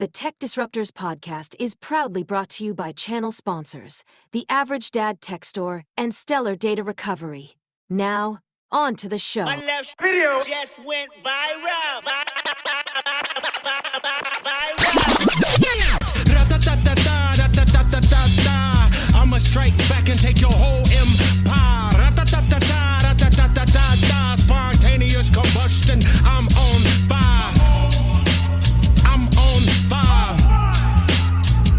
The Tech Disruptors podcast is proudly brought to you by channel sponsors, The Average Dad Tech Store and Stellar Data Recovery. Now, on to the show. My left video just went viral. I'ma strike back and take your whole empire. Spontaneous combustion. I'm on fire. I'm on fire.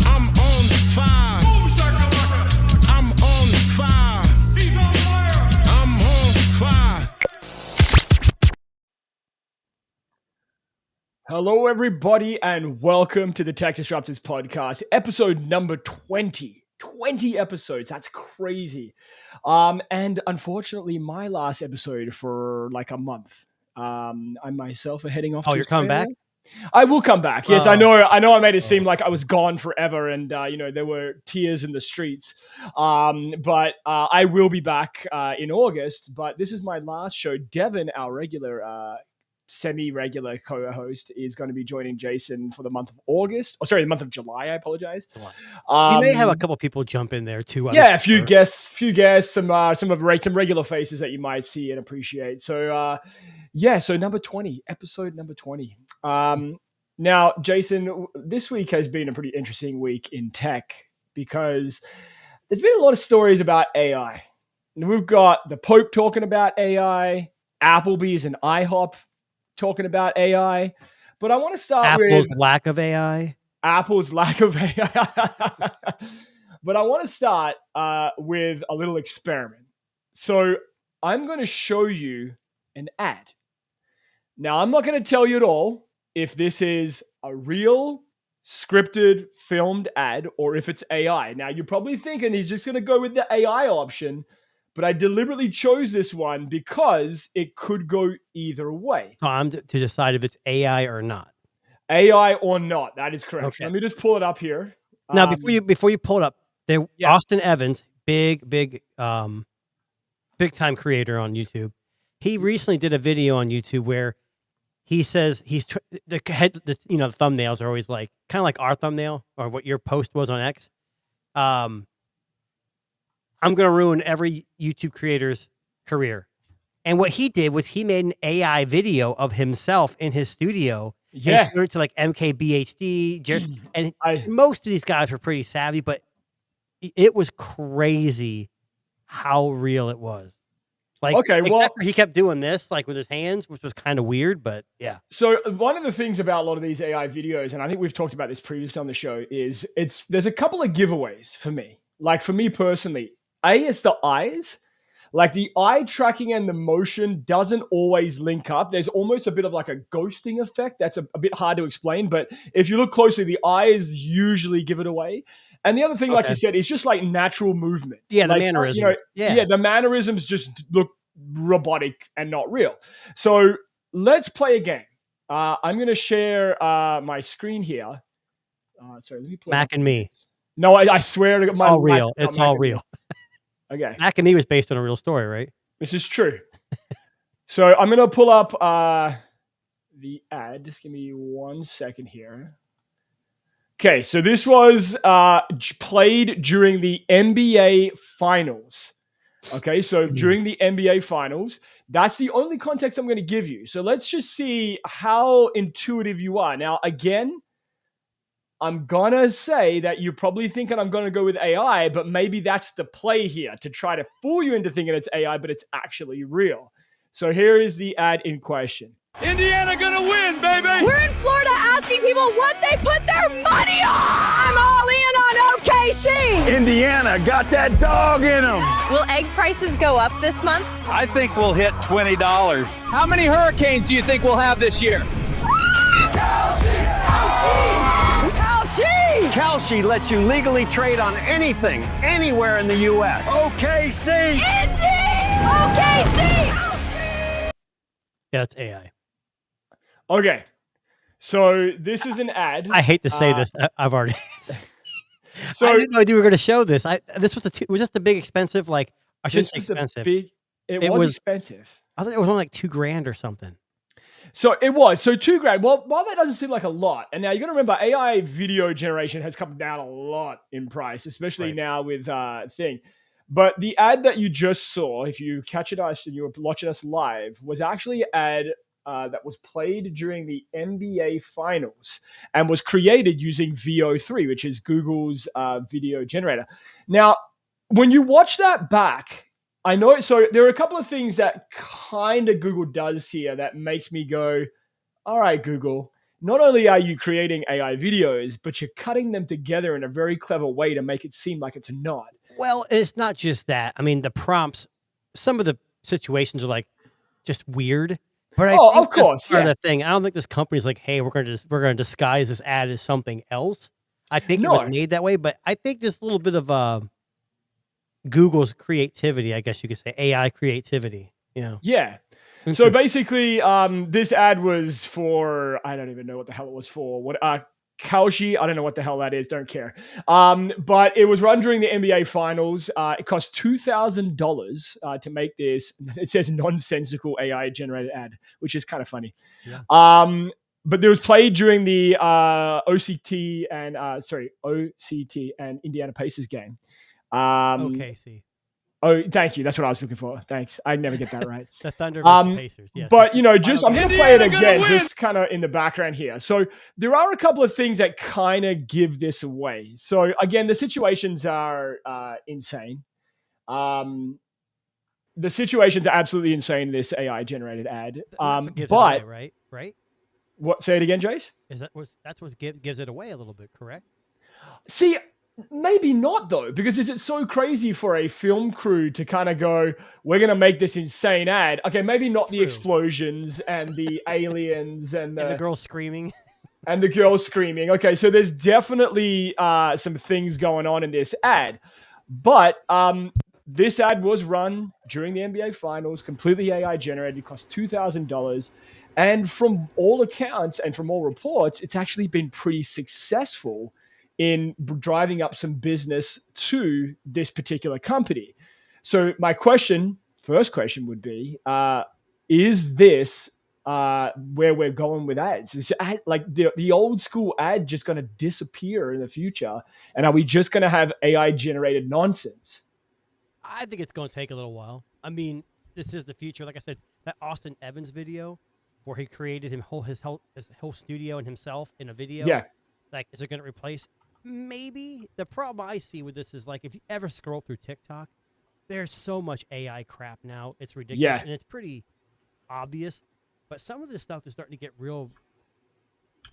I'm on fire. I'm on fire. I'm on fire. Hello, everybody, and welcome to the Tech Disruptors podcast, episode number 20. 20 episodes. That's crazy. And unfortunately, my last episode for like a month. I myself are heading off. Oh, you're coming back? I will come back. Yes, I know. I made it seem like I was gone forever, and there were tears in the streets. But I will be back in August. But this is my last show. Devin, our regular semi-regular co-host, is going to be joining Jason for the month of August. Oh, sorry, the month of July. I apologize. You may have a couple people jump in there too. Yeah, a few guests, some regular faces that you might see and appreciate. So, so episode number 20. Now, Jason, this week has been a pretty interesting week in tech because there's been a lot of stories about AI. And we've got the Pope talking about AI, Applebee's and IHOP talking about AI, but I want to start Apple's with lack of AI. Apple's lack of AI. But I want to start with a little experiment. So I'm going to show you an ad. Now, I'm not going to tell you at all if this is a real scripted filmed ad or if it's AI. Now, you're probably thinking he's just going to go with the AI option, but I deliberately chose this one because it could go either way. So I'm to decide if it's AI or not. AI or not. That is correct. Okay. So let me just pull it up here. Now, before you pull it up, Austin Evans, big time creator on YouTube. He recently did a video on YouTube where he says the thumbnails are always like kind of like our thumbnail or what your post was on X. I'm going to ruin every YouTube creator's career. And what he did was he made an AI video of himself in his studio. Yeah. And showed it to like MKBHD. And most of these guys were pretty savvy, but it was crazy how real it was. Like, except for he kept doing this like with his hands, which was kind of weird, but yeah. So one of the things about a lot of these AI videos, and I think we've talked about this previously on the show, is there's a couple of giveaways for me. Like for me personally, it's the eyes. Like the eye tracking and the motion doesn't always link up. There's almost a bit of like a ghosting effect. That's a bit hard to explain, but if you look closely, the eyes usually give it away. And the other thing, like you said, is just like natural movement. Yeah, the like, mannerisms. The mannerisms just look robotic and not real. So let's play a game. I'm going to share my screen here. Sorry, let me play. Mac and Me. No, I swear to God, all real. It's all real. Okay. Mac and Me was based on a real story, right? This is true. So I'm going to pull up the ad. Just give me 1 second here. Okay, so this was played during the NBA Finals. Okay, so during the NBA Finals, that's the only context I'm going to give you. So let's just see how intuitive you are. Now, again, I'm going to say that you're probably thinking I'm going to go with AI, but maybe that's the play here to try to fool you into thinking it's AI, but it's actually real. So here is the ad in question. Indiana gonna win, baby! We're in Florida asking people what they put their money on! I'm all in on OKC! Indiana got that dog in them! Will egg prices go up this month? I think we'll hit $20. How many hurricanes do you think we'll have this year? Kalshi! Kalshi lets you legally trade on anything, anywhere in the U.S. OKC! Indy! OKC! Yeah, it's AI. Okay, so this is an ad. I hate to say this. I've already. So I didn't know you were going to show this. This was was just a big expensive. Like I shouldn't say expensive. It was expensive. I thought it was only like $2,000 or something. So it was. So $2,000. Well, while that doesn't seem like a lot, and now you got to remember AI video generation has come down a lot in price, especially now with thing. But the ad that you just saw, if you catch it us and you were watching us live, was actually an ad that was played during the NBA Finals and was created using VO3, which is Google's video generator. Now, when you watch that back, I know, so there are a couple of things that kind of Google does here that makes me go, all right, Google, not only are you creating AI videos, but you're cutting them together in a very clever way to make it seem like it's not. Well, it's not just that. I mean, the prompts, some of the situations are like just weird. But I think of course, part of the thing. I don't think this company's like, hey, we're going to disguise this ad as something else. I think it was made that way, but I think there's a little bit of Google's creativity, I guess you could say, AI creativity. Yeah. So basically, this ad was for, I don't even know what the hell it was for. What Kaushi, I don't know what the hell that is. Don't care. But it was run during the NBA Finals. It cost $2,000 to make this. It says nonsensical AI generated ad, which is kind of funny. Yeah. But it was played during the OCT and Indiana Pacers game. OKC. Oh, thank you. That's what I was looking for. Thanks. I never get that right. The Thunder versus Pacers. Yes. But, I'm going to play it again, just kind of in the background here. So there are a couple of things that kind of give this away. So again, the situations are insane. The situations are absolutely insane in this AI generated ad. What gives it away, right? What? Say it again, Jace? That's what gives it away a little bit, correct? See, maybe not though, because is it so crazy for a film crew to kind of go, we're going to make this insane ad? Okay, maybe not the explosions and the aliens and the girl screaming. And the girl screaming. Okay, so there's definitely some things going on in this ad. But this ad was run during the NBA Finals, completely AI generated, cost $2,000. And from all accounts and from all reports, it's actually been pretty successful in driving up some business to this particular company. So my first question would be, is this where we're going with ads? Is like the old school ad just going to disappear in the future? And are we just going to have AI generated nonsense? I think it's going to take a little while. I mean, this is the future. Like I said, that Austin Evans video where he created his whole studio and himself in a video. Yeah. Like, is it going to replace? Maybe. The problem I see with this is, like, if you ever scroll through TikTok, there's so much AI crap now. It's ridiculous. Yeah. And it's pretty obvious. But some of this stuff is starting to get real.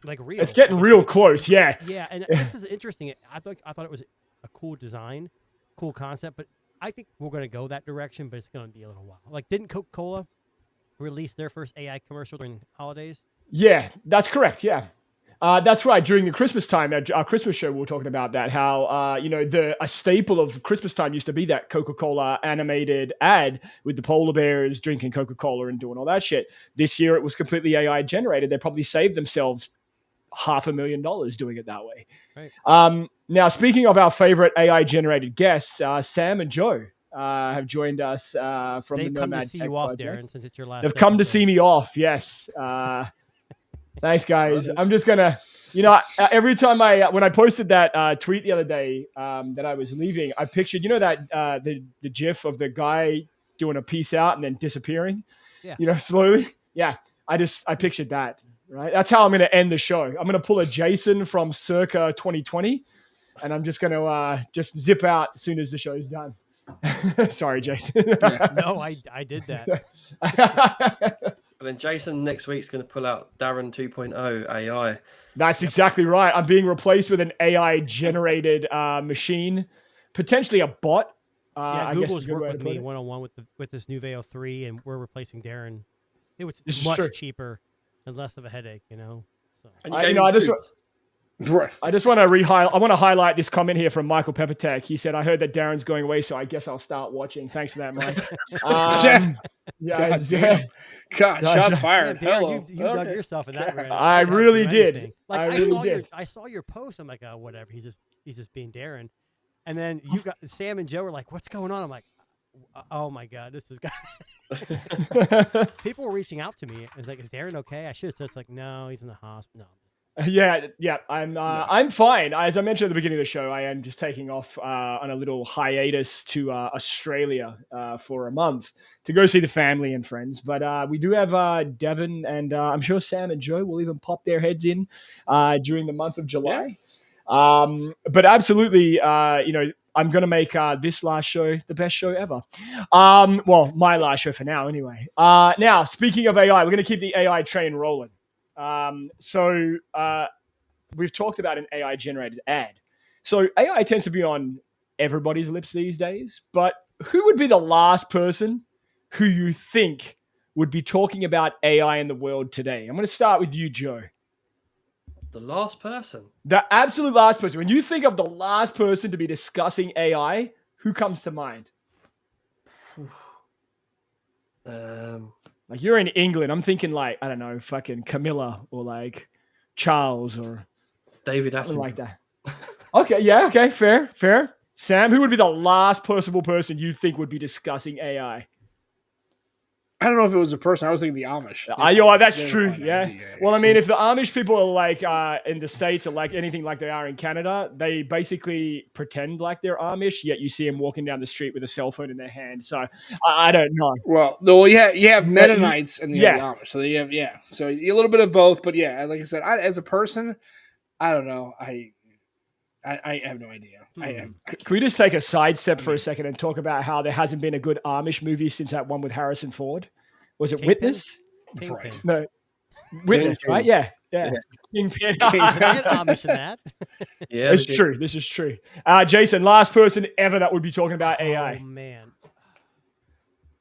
It's getting real close, yeah. Yeah, and this is interesting. I thought it was a cool design, cool concept, but I think we're going to go that direction, but it's going to be a little while. Like, didn't Coca-Cola release their first AI commercial during holidays? Yeah, that's correct, yeah. That's right. During the Christmas time, our Christmas show, we were talking about that. How a staple of Christmas time used to be that Coca-Cola animated ad with the polar bears drinking Coca-Cola and doing all that shit. This year, it was completely AI generated. They probably saved themselves $500,000 doing it that way. Right. Now, speaking of our favorite AI generated guests, Sam and Joe have joined us from the Nomad Tech Project. They've come to see you off, Darren, since it's your last. They've come to see me off. Yes. Thanks, guys. I'm just gonna, every time when I posted that tweet the other day that I was leaving, I pictured, that the GIF of the guy doing a peace out and then disappearing, slowly. Yeah, I pictured that. Right, that's how I'm gonna end the show. I'm gonna pull a Jason from circa 2020, and I'm just gonna just zip out as soon as the show's done. Sorry, Jason. No, I did that. And then Jason next week's going to pull out Darren 2.0 AI. That's exactly right. I'm being replaced with an AI generated machine, potentially a bot. Google's worked with me one-on-one with this new Veo 3, and we're replacing Darren. It was much cheaper and less of a headache, So. I just want to highlight this comment here from Michael Peppertech. He said, "I heard that Darren's going away, so I guess I'll start watching." Thanks for that, Mike. God, shots fired. Yeah, Darren, you dug yourself in that. I really did. I saw your post. I'm like, oh, whatever. He's just being Darren. And then you got Sam and Joe were like, "What's going on?" I'm like, oh my God, this is people were reaching out to me. It's like, is Darren okay? I should have said, it's like, no, he's in the hospital. Yeah, I'm fine. As I mentioned at the beginning of the show, I am just taking off on a little hiatus to Australia for a month to go see the family and friends. But we do have Devin, and I'm sure Sam and Joe will even pop their heads in during the month of July. But absolutely, I'm going to make this last show the best show ever. Well, my last show for now, anyway. Now, speaking of AI, we're going to keep the AI train rolling. So we've talked about an AI generated ad. So AI tends to be on everybody's lips these days, but who would be the last person who you think would be talking about AI in the world today? I'm going to start with you, Joe. The last person? The absolute last person. When you think of the last person to be discussing AI, who comes to mind? Like, you're in England. I'm thinking like, I don't know, fucking Camilla or like Charles or David something Attenborough. like that. Okay, yeah, okay, fair. Sam, who would be the last possible person you think would be discussing AI? I don't know if it was a person. I was thinking the Amish. That's true. Yeah. Well, I mean, if the Amish people are like in the States are like anything like they are in Canada, they basically pretend like they're Amish, yet you see them walking down the street with a cell phone in their hand. So I don't know. Well, you have Mennonites and you have the Amish. So you have, so a little bit of both. But yeah, like I said, as a person, I don't know. I have no idea. Can we just take a sidestep for a second and talk about how there hasn't been a good Amish movie since that one with Harrison Ford? Was it Kingpin? Witness? Kingpin. No, Witness, Kingpin. right? Yeah. Kingpin. Get Amish in that. Yeah, It's true. This is true. Jason, last person ever that would be talking about AI. Oh man.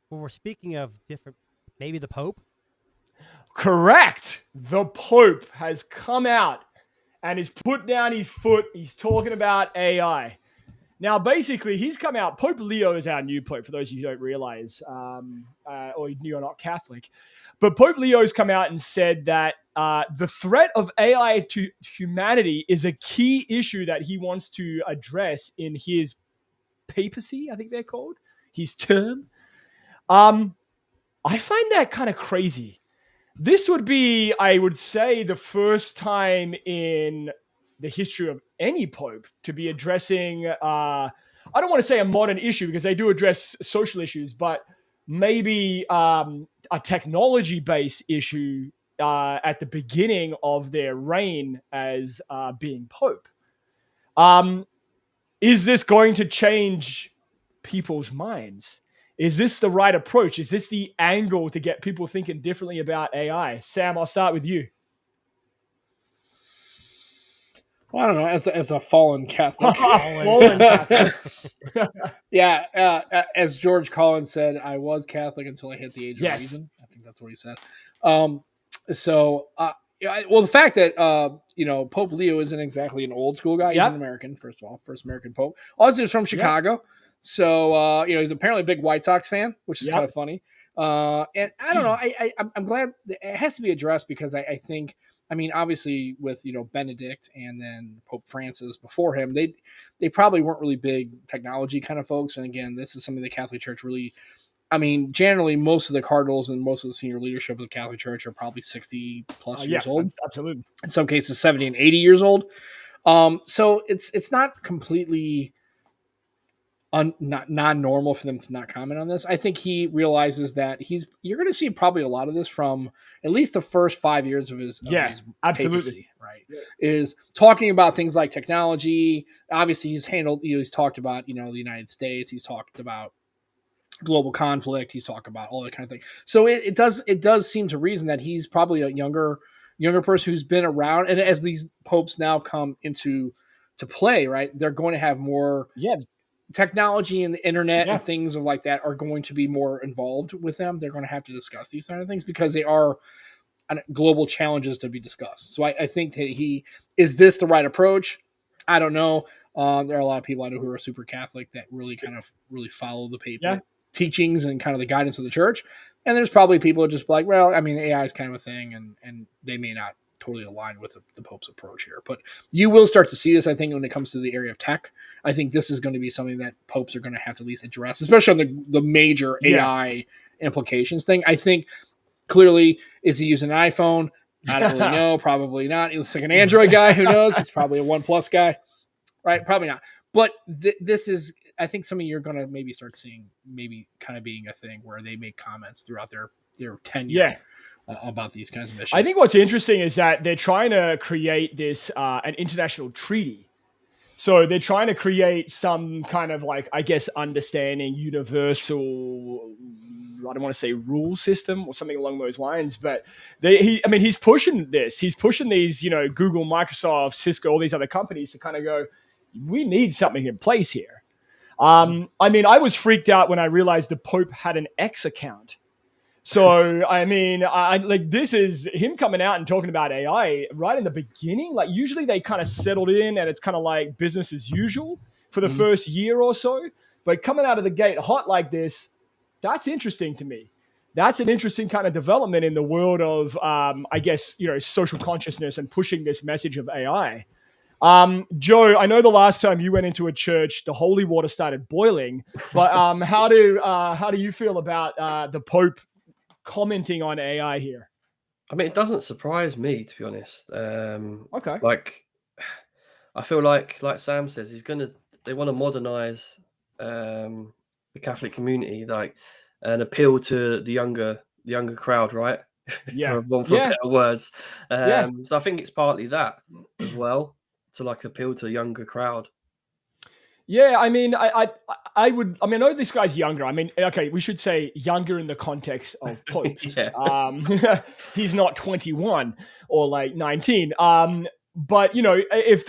Well, we're speaking of different. Maybe the Pope. Correct. The Pope has come out and has put down his foot. He's talking about AI. Now, basically, he's come out. Pope Leo is our new Pope, for those of you who don't realize, or you're not Catholic. But Pope Leo's come out and said that the threat of AI to humanity is a key issue that he wants to address in his papacy, I think they're called, his term. I find that kind of crazy. This would be, I would say, the first time in the history of any pope to be addressing, I don't want to say a modern issue because they do address social issues, but maybe a technology-based issue at the beginning of their reign as being pope. Is this going to change people's minds? Is this the right approach? Is this the angle to get people thinking differently about AI? Sam, I'll start with you. Well, I don't know. As a fallen Catholic, as George Collins said, I was Catholic until I hit the age of reason. I think that's what he said. Well, the fact that Pope Leo isn't exactly an old school guy. He's an American, first of all, first American Pope. Also, he's from Chicago, so he's apparently a big White Sox fan, which is kind of funny. And I don't know. I'm glad it has to be addressed because I think. I mean, obviously, with Benedict and then Pope Francis before him, they probably weren't really big technology kind of folks. And again, this is something the Catholic Church really. I mean, generally, most of the cardinals and most of the senior leadership of the Catholic Church are probably 60 plus years old. Absolutely. In some cases, 70 and 80 years old. So it's not completely. Not non-normal for them to not comment on this. I think he realizes that you're going to see probably a lot of this from at least the first 5 years of his papacy, right? Yeah. Is talking about things like technology. Obviously, he's talked about the United States. He's talked about global conflict. He's talked about all that kind of thing. So it does seem to reason that he's probably a younger person who's been around. And as these popes now come into play, right, they're going to have more. Yeah. Technology and the internet and things like that are going to be more involved with them. They're going to have to discuss these kind of things because they are global challenges to be discussed. So I think that is this the right approach? I don't know. There are a lot of people I know who are super Catholic that really follow the papal teachings and kind of the guidance of the church. And there's probably people who are just like, well, I mean, AI is kind of a thing and they may not totally aligned with the Pope's approach here. But you will start to see this, I think, when it comes to the area of tech. I think this is going to be something that popes are going to have to at least address, especially on the major AI implications thing. I think clearly, is he using an iPhone? I don't really know. Probably not. He looks like an Android guy. Who knows? He's probably a OnePlus guy, right? Probably not. But this is, I think, something you're going to maybe start seeing, maybe kind of being a thing where they make comments throughout their tenure about these kinds of issues. I think what's interesting is that they're trying to create this an international treaty. So they're trying to create some kind of like, I guess, understanding universal, I don't want to say rule system or something along those lines, but he's pushing this. He's pushing these, Google, Microsoft, Cisco, all these other companies to kind of go, we need something in place here. I was freaked out when I realized the Pope had an X account. So, this is him coming out and talking about AI right in the beginning. Like, usually they kind of settled in and it's kind of like business as usual for the first year or so. But coming out of the gate hot like this, that's interesting to me. That's an interesting kind of development in the world of, social consciousness and pushing this message of AI. Joe, I know the last time you went into a church, the holy water started boiling. But how do you feel about the Pope commenting on AI here? I mean, it doesn't surprise me, to be honest. Okay. Like, I feel like Sam says, they want to modernize the Catholic community, like, and appeal to the younger crowd, right? Yeah. for better words. So I think it's partly that as well, to like appeal to a younger crowd. Yeah, I know this guy's younger. We should say younger in the context of popes. He's not 21 or like 19. But if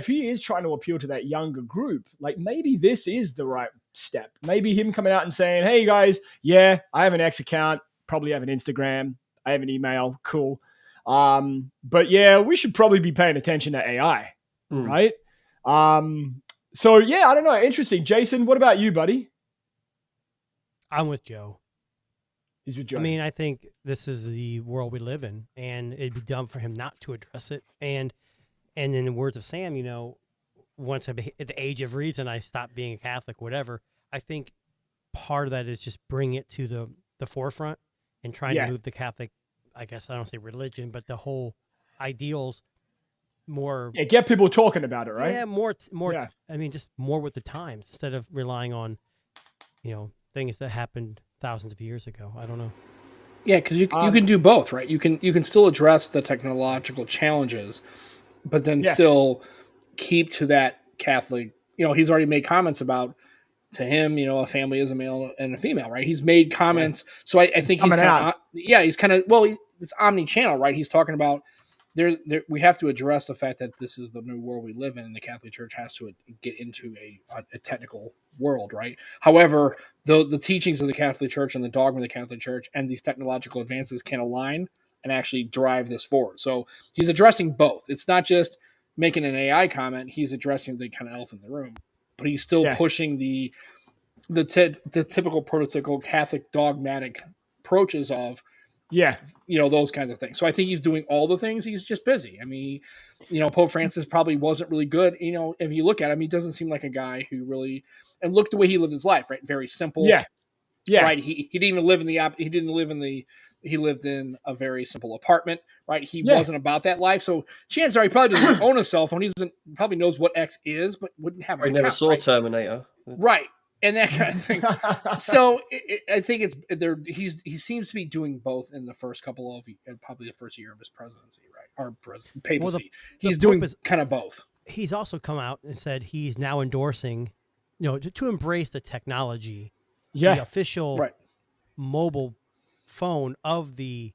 he is trying to appeal to that younger group, like maybe this is the right step. Maybe him coming out and saying, hey guys, I have an X account, probably have an Instagram, I have an email, cool. But we should probably be paying attention to AI, right? I don't know. Interesting. Jason, what about you, buddy? I'm with Joe. He's with Joe. I think this is the world we live in, and it'd be dumb for him not to address it. And in the words of Sam, once at the age of reason, I stopped being a Catholic, whatever. I think part of that is just bring it to the forefront and trying to move the Catholic, I guess I don't say religion, but the whole ideals more. Yeah, get people talking about it, right? Yeah, more. Just more with the times instead of relying on, things that happened thousands of years ago. I don't know. Yeah, because you can do both, right? You can still address the technological challenges, but then still keep to that Catholic. He's already made comments about, to him, a family is a male and a female, right? He's made comments, so I think he's it's omni-channel, right? He's talking about we have to address the fact that this is the new world we live in, and the Catholic Church has to get into a technical world, right? However, the teachings of the Catholic Church and the dogma of the Catholic Church and these technological advances can align and actually drive this forward. So he's addressing both. It's not just making an AI comment. He's addressing the kind of elephant in the room, but he's still pushing the typical prototypical Catholic dogmatic approaches of, those kinds of things. So I think he's doing all the things. He's just busy. Pope Francis probably wasn't really good. If you look at him, he doesn't seem like a guy who really, and look the way he lived his life, right? Very simple. Yeah. Right. He didn't even live he lived in a very simple apartment, right? He wasn't about that life. So chances are he probably doesn't own a cell phone. Probably knows what X is, but wouldn't have. He never saw Terminator. Right. And that kind of thing. So I think it's there. He seems to be doing both in the first couple of probably the first year of his presidency, right? Or papacy. Well, he's doing kind of both. He's also come out and said he's now endorsing, to embrace the technology. The official mobile phone of the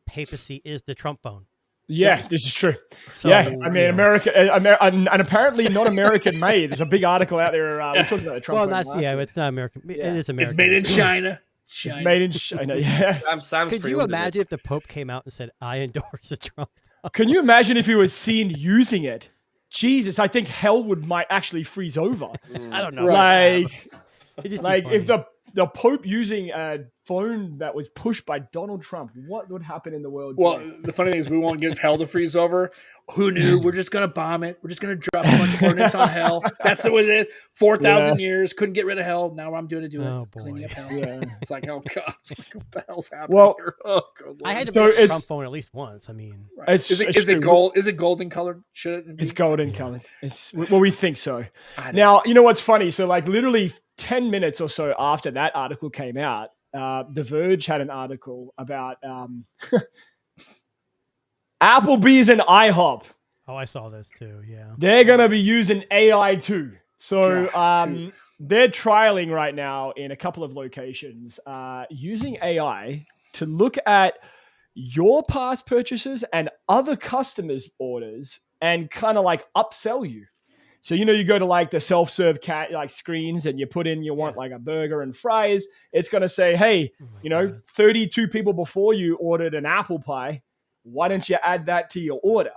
papacy is the Trump phone. Yeah, this is true. So, America, and apparently not American made. There's a big article out there. We're talking about the Trump. Well, it's not American. It is American. It's made in China. It's made in China. Yeah. Could you imagine if the Pope came out and said, "I endorse a Trump"? Can you imagine if he was seen using it? Jesus, I think hell might actually freeze over. I don't know. Like if the Pope using a phone that was pushed by Donald Trump, what would happen in the world Well, today? the funny thing is we won't give hell to freeze over. Who knew? We're just going to bomb it. We're just going to drop a bunch of ordnance on hell. That's the way it is. 4,000 years. Couldn't get rid of hell. Now I'm doing it. Oh, boy. Cleaning up hell. Yeah. It's like, oh, God. It's like, what the hell's happening Well, here? Oh, God. I had to So make a it's- Trump phone at least once. I mean, Right. It's- Is it's it true. gold? Is it golden colored? Should it be? It's golden colored. Well, we think so. I don't Now, know. you know what's funny? So, like, literally 10 minutes or so after that article came out, The Verge had an article about Applebee's and IHOP. oh, I saw this too. Yeah. They're going to be using AI too. So, God, they're trialing right now in a couple of locations using AI to look at your past purchases and other customers' orders and kind of like upsell you. So, you know, you go to like the self-serve like screens and you put in, you want like a burger and fries. It's going to say, hey, Oh my you know, God. 32 people before you ordered an apple pie. Why don't you add that to your order?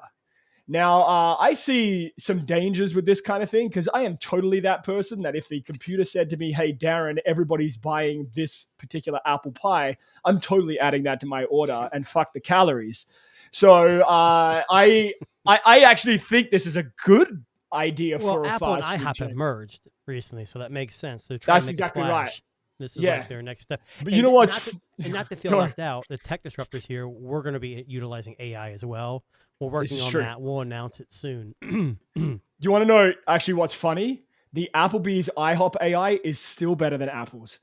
Now, I see some dangers with this kind of thing because I am totally that person that if the computer said to me, hey, Darren, everybody's buying this particular apple pie, I'm totally adding that to my order and fuck the calories. So I actually think this is a good idea Well, for a Apple and fast food IHOP chain. have merged recently, so that makes sense. They're trying That's to make exactly a right. splash. This is Yeah. like their next step. But you know what's not to feel Go left out, the tech disruptors here, we're going to be utilizing AI as well. We're working is on true. that. We'll announce it soon. Do you want to know actually what's funny? The Applebee's IHOP AI is still better than Apple's.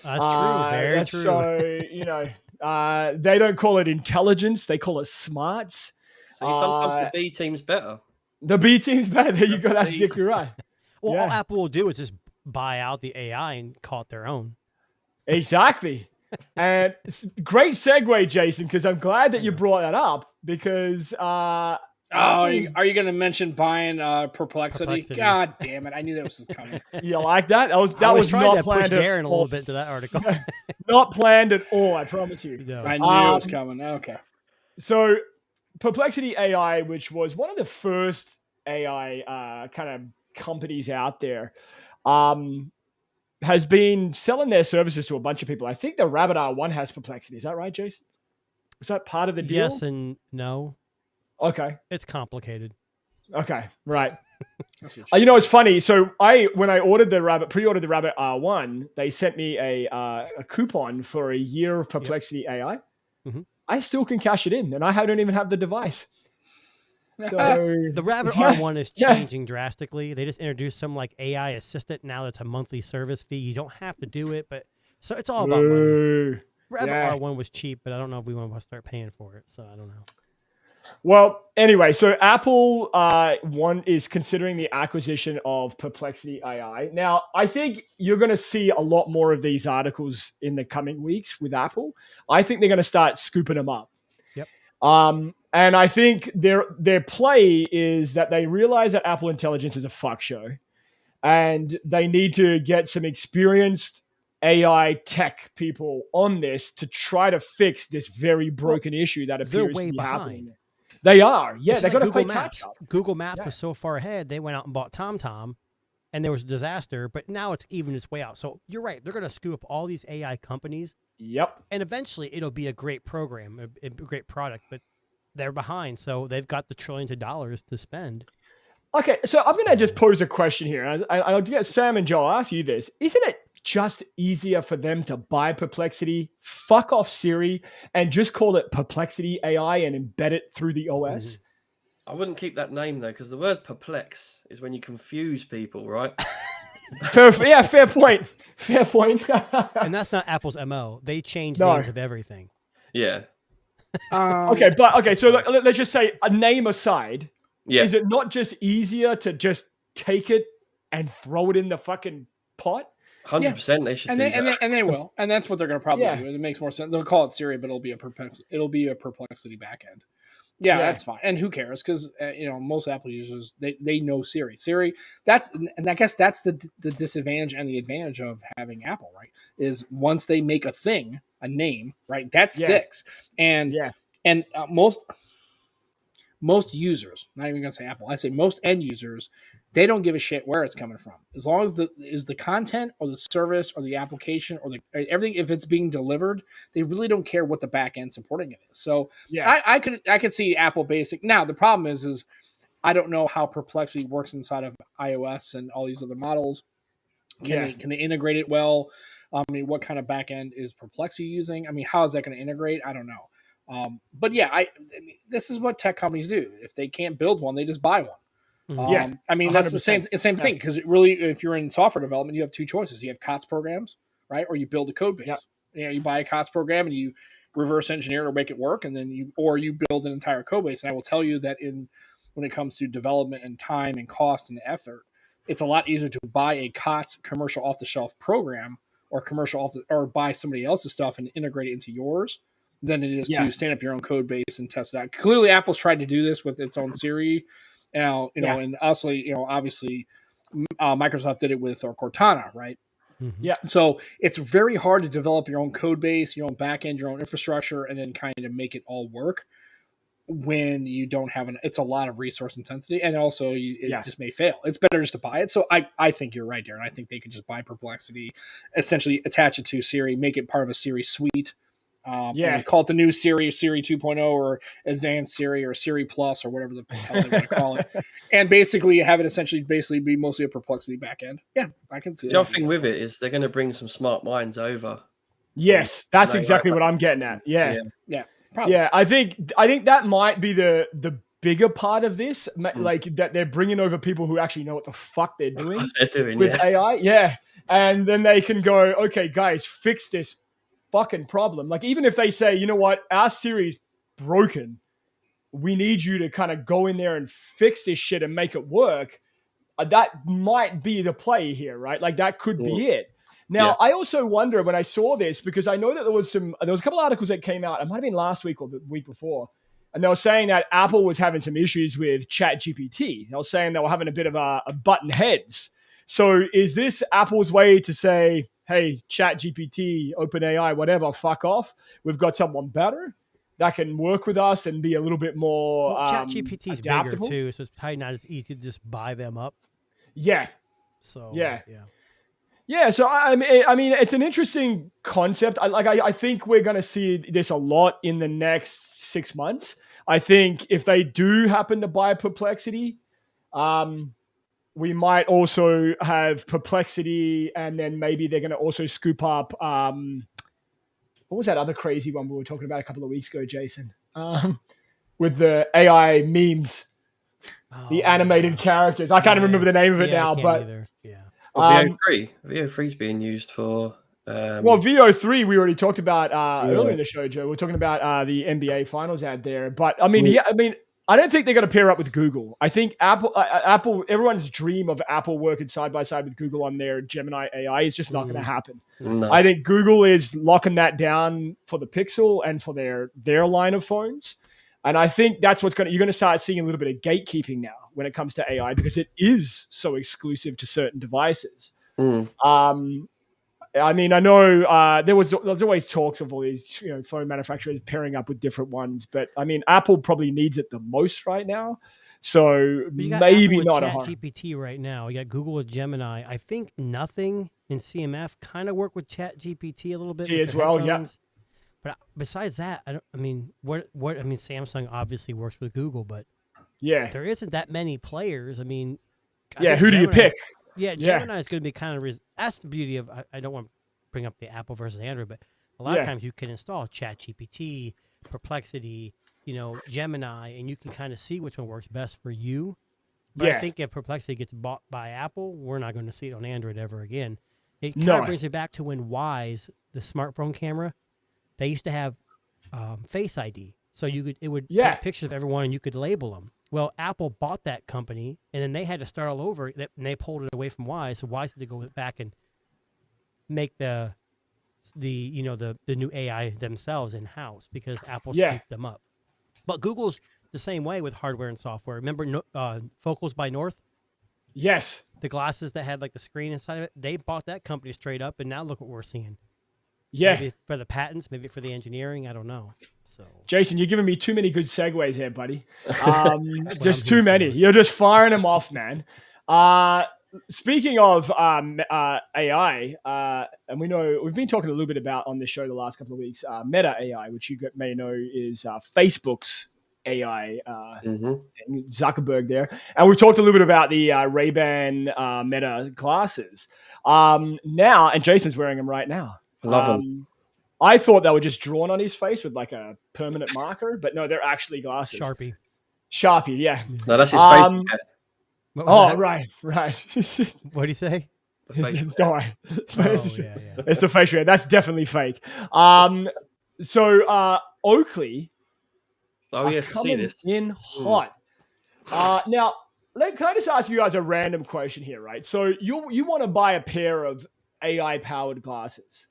That's true. Very That's true. So, you know, they don't call it intelligence. They call it smarts. See, sometimes the B team's better. The B team's better. There you go. That's B's. exactly right. Well, all Yeah. Apple will do is just buy out the AI and call it their own. Exactly. And great segue, Jason, because I'm glad that you brought that up because Oh, are you going to mention buying Perplexity? God damn it! I knew that was coming. you like that? That I was trying not to push planned at Darren a all. little bit to that article. Not planned at all. I promise you. No. I knew it was coming. Okay. So, Perplexity AI, which was one of the first AI kind of companies out there, has been selling their services to a bunch of people. I think the Rabbit R1 has Perplexity. Is that right, Jason? Is that part of the deal? Yes and no. Okay. It's complicated. Okay. Right. That's what You know, it's funny. So when I ordered pre-ordered the Rabbit R1, they sent me a coupon for a year of Perplexity AI. Mhm. I still can cash it in, and I don't even have the device. So The Rabbit Yeah. R1 is Yeah. changing drastically. They just introduced some like AI assistant. Now it's a monthly service fee. You don't have to do it, but so it's all about money. Ooh. Rabbit Yeah. R1 was cheap, but I don't know if we want to start paying for it. So I don't know. Well, anyway, so Apple is considering the acquisition of Perplexity AI. Now, I think you're going to see a lot more of these articles in the coming weeks with Apple. I think they're going to start scooping them up. Yep. And I think their play is that they realize that Apple Intelligence is a fuck show, and they need to get some experienced AI tech people on this to try to fix this very broken issue that they're appears way to be behind. happening. They are. Yeah, It's they're like going to play Google catch Maps. up. Google Maps Yeah. was so far ahead, they went out and bought TomTom, and there was a disaster. But now it's even its way out. So you're right; they're going to scoop up all these AI companies, Yep. and eventually it'll be a great program, a great product. But they're behind, so they've got the trillions of dollars to spend. Okay, so I'm going to just pose a question here. I'll get Sam and Joe. I'll ask you this. Isn't it just easier for them to buy Perplexity, fuck off Siri, and just call it Perplexity AI and embed it through the OS? I wouldn't keep that name though, because the word perplex is when you confuse people, right? Fair point. Fair point. And that's not Apple's MO. They change No. names of everything. Yeah. Okay, so let's just say, a name aside, Yeah. is it not just easier to just take it and throw it in the fucking pot? 100% they should And do they, and, that. they, and they will, and that's what they're going to probably Yeah. do. It makes more sense. They'll call it Siri, but it'll be a Perplexity backend. Yeah, Yeah. that's fine. And who cares? Because most Apple users they know Siri. Siri. And I guess that's the disadvantage and the advantage of having Apple, right? Is once they make a thing, a name, right, that Yeah. sticks. And Yeah. most users, not even going to say Apple, I say most end users They don't give a shit where it's coming from, as long as the content or the service or the application or everything. If it's being delivered, they really don't care what the back end supporting it is. So Yeah. I could see Apple Basic. Now the problem is I don't know how Perplexity works inside of iOS and all these other models. Can they integrate it well? I mean, what kind of back end is Perplexity using? I mean, how is that going to integrate? I don't know. But yeah, I mean, this is what tech companies do. If they can't build one, they just buy one. I mean, that's the same thing, because it really, if you're in software development, you have two choices. You have COTS programs, right? Or you build a code base. Yep. You buy a COTS program and you reverse engineer or make it work, and then you build an entire code base. And I will tell you that when it comes to development and time and cost and effort, it's a lot easier to buy a COTS commercial off-the-shelf program or or buy somebody else's stuff and integrate it into yours than it is to stand up your own code base and test it out. Clearly, Apple's tried to do this with its own Siri. Now, and obviously, Microsoft did it with Cortana, right? Mm-hmm. Yeah. So it's very hard to develop your own code base, your own backend, your own infrastructure, and then kind of make it all work when you don't have it's a lot of resource intensity, and also it just may fail. It's better just to buy it. So I think you're right, Darren. I think they could just buy Perplexity, essentially attach it to Siri, make it part of a Siri suite. And call it the new Siri 2.0 or Advanced Siri or Siri Plus or whatever the hell they want to call it, and basically have it essentially be mostly a Perplexity backend. Yeah, I can see. The other thing with it is they're going to bring some smart minds over. Yes, that's exactly what I'm getting at. Yeah. Probably. Yeah, I think that might be the bigger part of this, like that they're bringing over people who actually know what the fuck they're doing, with AI. Yeah, and then they can go, okay, guys, fix this fucking problem. Like, even if they say, you know what, our Siri's broken, we need you to kind of go in there and fix this shit and make it work. That might be the play here, right? Like, that could be it. Now, I also wonder when I saw this, because I know that there was a couple articles that came out. It might have been last week or the week before, and they were saying that Apple was having some issues with ChatGPT. They were saying they were having a bit of a button heads. So, is this Apple's way to say, hey, ChatGPT, OpenAI, whatever, fuck off? We've got someone better that can work with us and be a little bit more ChatGPT is bigger adaptable. too, so it's probably not as easy to just buy them up. Yeah. So Yeah, so I mean, it's an interesting concept. I think we're going to see this a lot in the next 6 months. I think if they do happen to buy Perplexity, we might also have Perplexity, and then maybe they're going to also scoop up. What was that other crazy one we were talking about a couple of weeks ago, Jason? With the AI memes, the animated characters. I can't remember the name of it now, but. VO3 is being used for. Well, VO3 we already talked about earlier in the show, Joe. We're talking about the NBA Finals ad there, but I mean, I don't think they're going to pair up with Google. I think Apple, everyone's dream of Apple working side by side with Google on their Gemini AI is just not going to happen. No. I think Google is locking that down for the Pixel and for their line of phones. And I think that's you're going to start seeing a little bit of gatekeeping now when it comes to AI, because it is so exclusive to certain devices. I mean, I know there's always talks of all these phone manufacturers pairing up with different ones, but I mean, Apple probably needs it the most right now. So maybe not a GPT right now. You got Google with Gemini. I think nothing in CMF kind of work with ChatGPT a little bit as well. Yeah. But besides that, Samsung obviously works with Google, but there isn't that many players. I mean, who do you pick? Yeah, Gemini is going to be kind of. That's the beauty of. I don't want to bring up the Apple versus Android, but a lot of times you can install ChatGPT, Perplexity, Gemini, and you can kind of see which one works best for you. But I think if Perplexity gets bought by Apple, we're not going to see it on Android ever again. It kind of brings it back to when Wise, the smartphone camera, they used to have Face ID, so it would take pictures of everyone and you could label them. Well, Apple bought that company, and then they had to start all over, and they pulled it away from Wise. So Wise had to go back and make the new AI themselves in house because Apple scooped them up. But Google's the same way with hardware and software. Remember Focals by North? Yes. The glasses that had like the screen inside of it. They bought that company straight up, and now look what we're seeing. Yeah. Maybe for the patents, maybe for the engineering. I don't know. So, Jason, you're giving me too many good segues here, buddy. Just too many. You're just firing them off, man. Speaking of AI, and we know we've been talking a little bit about on this show the last couple of weeks, Meta AI, which you may know is Facebook's AI, Zuckerberg there. And we've talked a little bit about the Ray-Ban Meta glasses. Now, and Jason's wearing them right now. I love them. I thought they were just drawn on his face with like a permanent marker, but no, they're actually glasses. Sharpie, yeah. No, that's his face. Oh, right. What did he say? Don't worry. Yeah. It's the facial hair. That's definitely fake. So Oakley. Oh yes, I see this. In hot. Now, can I just ask you guys a random question here, right? So you want to buy a pair of AI powered glasses.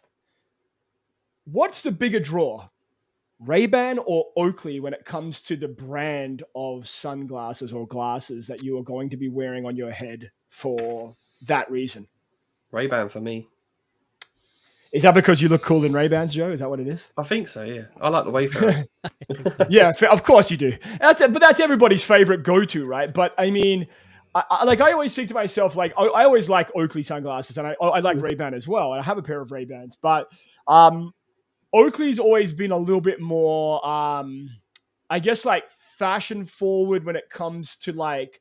What's the bigger draw? Ray-Ban or Oakley when it comes to the brand of sunglasses or glasses that you are going to be wearing on your head for that reason? Ray-Ban for me. Is that because you look cool in Ray-Bans, Joe? Is that what it is? I think so, yeah. I like the Wayfarer. Yeah, of course you do. But that's everybody's favorite go-to, right? But I mean, I always think to myself, like, I always like Oakley sunglasses, and I like Ray-Ban as well. I have a pair of Ray-Bans, but Oakley's always been a little bit more, I guess, like fashion forward when it comes to like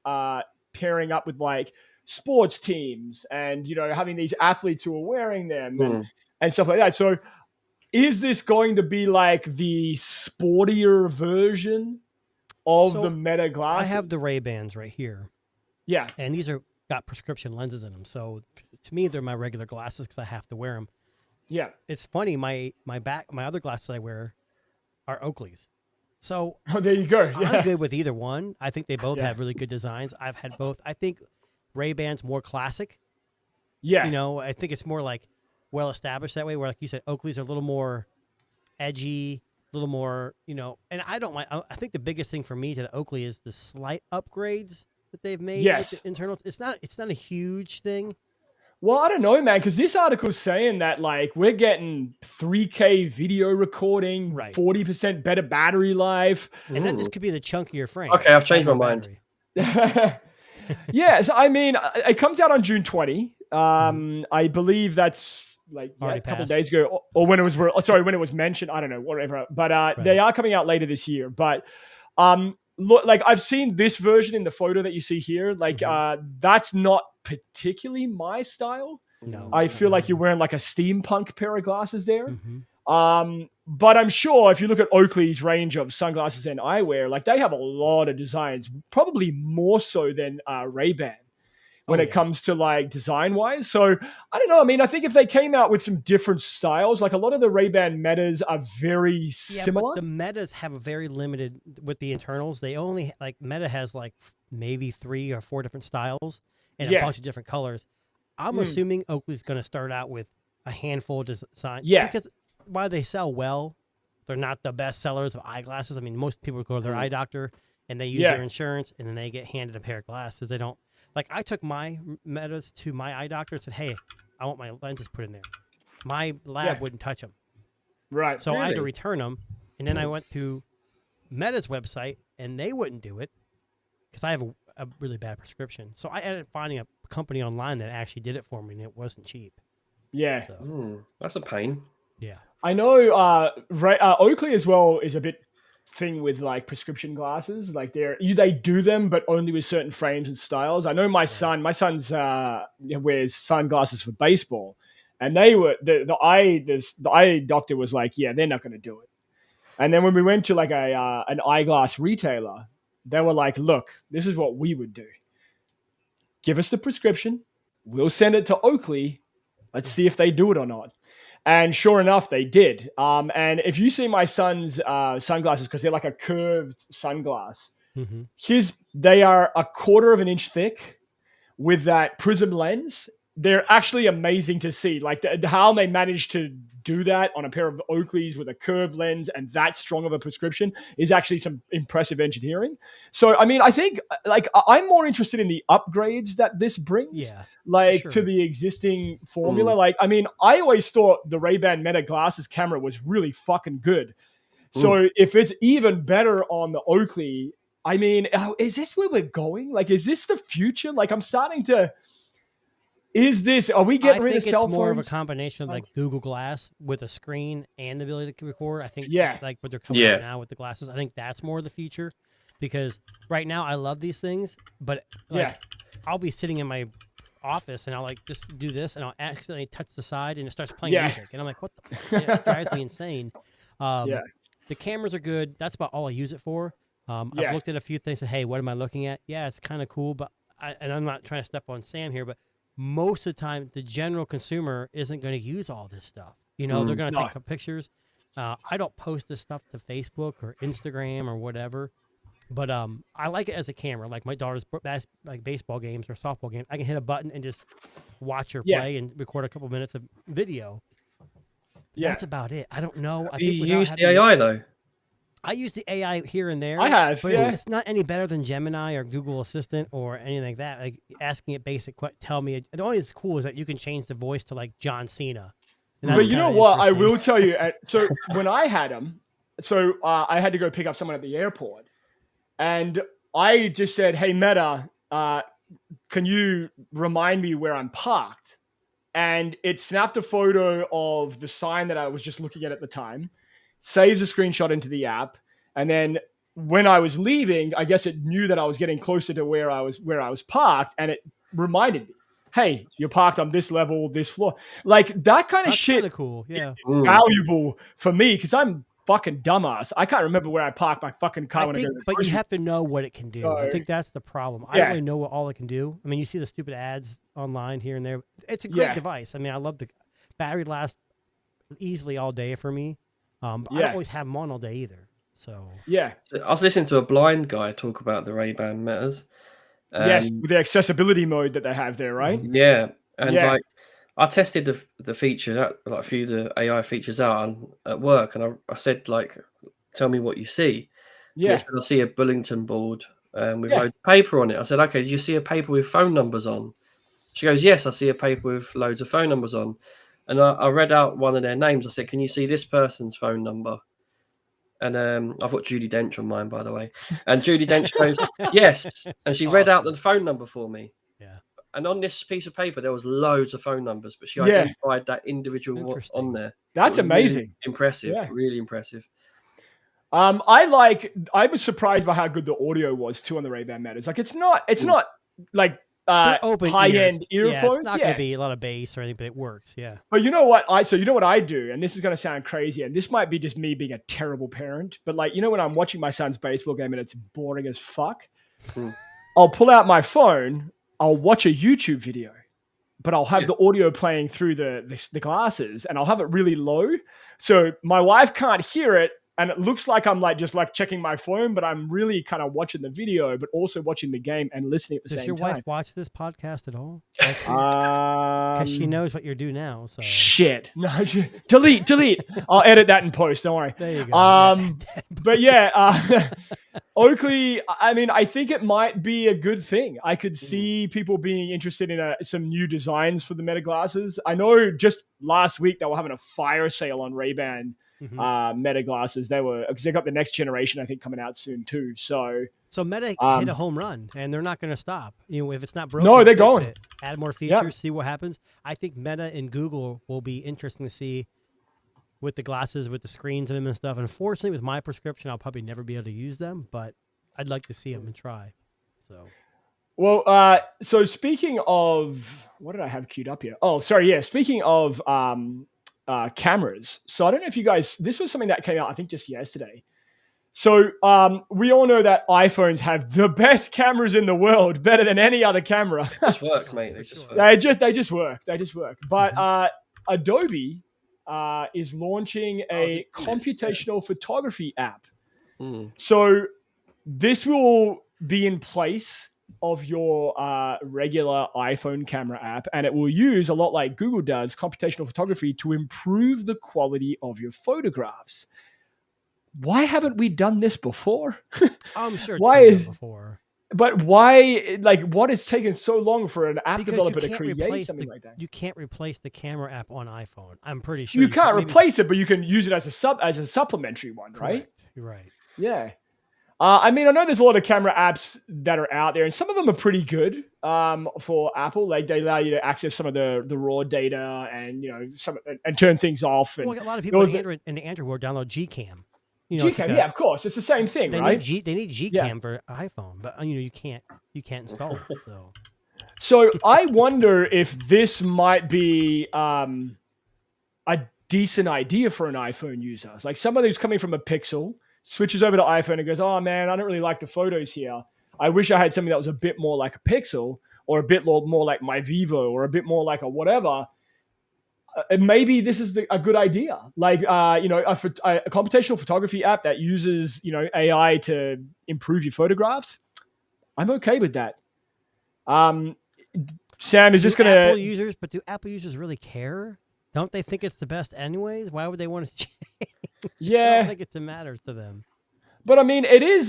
pairing up with like sports teams and, you know, having these athletes who are wearing them and stuff like that. So is this going to be like the sportier version of the Meta glasses? I have the Ray-Bans right here. Yeah. And these are got prescription lenses in them. So to me, they're my regular glasses because I have to wear them. Yeah. It's funny. My other glasses I wear are Oakley's. So there you go. Yeah. I'm good with either one. I think they both have really good designs. I've had both. I think Ray-Ban's more classic. Yeah. You know, I think it's more like well established that way, where like you said, Oakley's are a little more edgy, a little more, you know, and I don't like, I think the biggest thing for me to the Oakley is the slight upgrades that they've made. Yes. With the internal. It's not a huge thing. Well, I don't know, man, because this article's saying that like we're getting 3K video recording, 40% better battery life. And that just could be the chunkier frame. Okay, I've changed my mind. Yeah, so I mean, it comes out on June 20. I believe that's like a couple of days ago, or when it was when it was mentioned. I don't know, whatever. But they are coming out later this year. But look, like I've seen this version in the photo that you see here. Like that's not particularly my style. No, I feel like you're wearing like a steampunk pair of glasses there. But I'm sure if you look at Oakley's range of sunglasses and eyewear, like they have a lot of designs, probably more so than Ray-Ban when it comes to like design wise. So I don't know. I mean, I think if they came out with some different styles, like a lot of the Ray-Ban Metas are very similar. But the Metas have a very limited with the internals. They only like Meta has like maybe 3 or 4 different styles and a bunch of different colors. I'm assuming Oakley's going to start out with a handful of designs. Yeah. Because while they sell well, they're not the best sellers of eyeglasses. I mean, most people go to their eye doctor and they use their insurance and then they get handed a pair of glasses. They don't, like I took my Metas to my eye doctor and said, hey, I want my lenses put in there. My lab wouldn't touch them. Right. So I had to return them. And then I went to Meta's website and they wouldn't do it because I have a really bad prescription. So I ended up finding a company online that actually did it for me and it wasn't cheap. Yeah. So. That's a pain. Yeah. I know Oakley as well is a bit thing with like prescription glasses. Like they do them, but only with certain frames and styles. I know my son's wears sunglasses for baseball, and they were the eye doctor was like, yeah, they're not going to do it. And then when we went to like an eyeglass retailer, they were like, look, this is what we would do. Give us the prescription. We'll send it to Oakley. Let's see if they do it or not. And sure enough, they did. And if you see my son's sunglasses, because they're like a curved sunglass, they are 1/4 of an inch thick with that prism lens. They're actually amazing to see. Like how they managed to do that on a pair of Oakleys with a curved lens and that strong of a prescription is actually some impressive engineering. So, I mean, I think like I'm more interested in the upgrades that this brings, to the existing formula. Like, I mean, I always thought the Ray-Ban Meta glasses camera was really fucking good. So if it's even better on the Oakley, I mean, is this where we're going? Like, is this the future? Like, I'm starting to. Are we getting rid of cell phones? It's more of a combination of like Google Glass with a screen and the ability to record. I think, like what they're coming out now with the glasses, I think that's more the future, because right now I love these things, but like I'll be sitting in my office and I'll like just do this and I'll accidentally touch the side and it starts playing music and I'm like, what the? It drives me insane. The cameras are good. That's about all I use it for. I've looked at a few things and hey, what am I looking at? Yeah, it's kind of cool, but I'm not trying to step on Sam here, but most of the time, the general consumer isn't going to use all this stuff. You know, they're going to take pictures. I don't post this stuff to Facebook or Instagram or whatever, but I like it as a camera. Like my daughter's like baseball games or softball games, I can hit a button and just watch her play and record a couple minutes of video. That's about it. I don't know. I think you use the AI though. I use the AI here and there. I have, but it's not any better than Gemini or Google Assistant or anything like that. Like asking it basic, tell me. The only thing that's cool is that you can change the voice to like John Cena. But you know what? I will tell you. So when I had him, I had to go pick up someone at the airport, and I just said, "Hey Meta, can you remind me where I'm parked?" And it snapped a photo of the sign that I was just looking at the time. Saves a screenshot into the app, and then when I was leaving, I guess it knew that I was getting closer to where I was parked, and it reminded me, "Hey, you're parked on this level, this floor." Like that kind of shit. That's cool, yeah. Valuable for me because I'm fucking dumbass. I can't remember where I parked my fucking car when I go to the But you have to know what it can do. I think that's the problem. I don't really know what all it can do. I mean, you see the stupid ads online here and there. It's a great device. I mean, I love the battery lasts easily all day for me. I don't always have them on all day either. So I was listening to a blind guy talk about the Ray-Ban Metas. Yes, with the accessibility mode that they have there, right? Yeah, and like I tested the feature out, like a few of the AI features out at work, and I said like, "Tell me what you see." Yeah, I see a bulletin board with loads of paper on it. I said, "Okay, do you see a paper with phone numbers on?" She goes, "Yes, I see a paper with loads of phone numbers on." And I read out one of their names. I said, "Can you see this person's phone number?" And I've got Judi Dench on mine, by the way. And Judi Dench goes, "Yes." And she read out the phone number for me. Yeah. And on this piece of paper, there was loads of phone numbers, but she identified that individual one on there. That's amazing. Really impressive. Really impressive. I was surprised by how good the audio was too on the Ray-Ban Metas. Like it's not like high-end earphones. It's not going to be a lot of bass or anything, but it works. Yeah. But you know what? You know what I do, and this is going to sound crazy, and this might be just me being a terrible parent, but like, you know, when I'm watching my son's baseball game and it's boring as fuck, I'll pull out my phone, I'll watch a YouTube video, but I'll have the audio playing through the glasses, and I'll have it really low, so my wife can't hear it. And it looks like I'm just checking my phone, but I'm really kind of watching the video, but also watching the game and listening at the same time. Does your wife watch this podcast at all? Because she knows what you're doing now. So shit. No, delete. I'll edit that in post. Don't worry. There you go. But Oakley. I mean, I think it might be a good thing. I could see people being interested in some new designs for the Meta glasses. I know just last week they were having a fire sale on Ray-Ban. Meta glasses. Because they got the next generation, I think, coming out soon too. So Meta hit a home run, and they're not going to stop. You know, if it's not broken, no, they're going. Add more features, see what happens. I think Meta and Google will be interesting to see with the glasses, with the screens in them and stuff. Unfortunately, with my prescription, I'll probably never be able to use them, but I'd like to see them and try. So speaking of, what did I have queued up here? Oh, sorry, yeah. Speaking of cameras. So I don't know if you guys, this was something that came out, I think just yesterday. So we all know that iPhones have the best cameras in the world, better than any other camera. They just work, mate. They just work. They just work. But Adobe is launching a computational photography app. So this will be in place of your regular iPhone camera app, and it will use, a lot like Google does, computational photography to improve the quality of your photographs. Why haven't we done this before? I'm sure it's been done before. But why, what is taking so long for an app developer to create something like that? You can't replace the camera app on iPhone. I'm pretty sure you can't replace it, but you can use it as a supplementary one, right? Right. Yeah. I mean, I know there's a lot of camera apps that are out there, and some of them are pretty good for Apple. Like they allow you to access some of the raw data and and turn things off. And well, a lot of people in the Android world download Gcam. Gcam, yeah, of course, it's the same thing, right? They need Gcam for iPhone, but you can't install it. So I wonder if this might be a decent idea for an iPhone user. It's like somebody who's coming from a Pixel switches over to iPhone and goes, oh man, I don't really like the photos here. I wish I had something that was a bit more like a Pixel or a bit more like my Vivo or a bit more like a whatever. Maybe this is a good idea. Like, a computational photography app that uses, AI to improve your photographs. I'm okay with that. Sam, is this going to... Do Apple users really care? Don't they think it's the best anyways? Why would they want to change? Yeah. I don't think it matters to them. But I mean, it is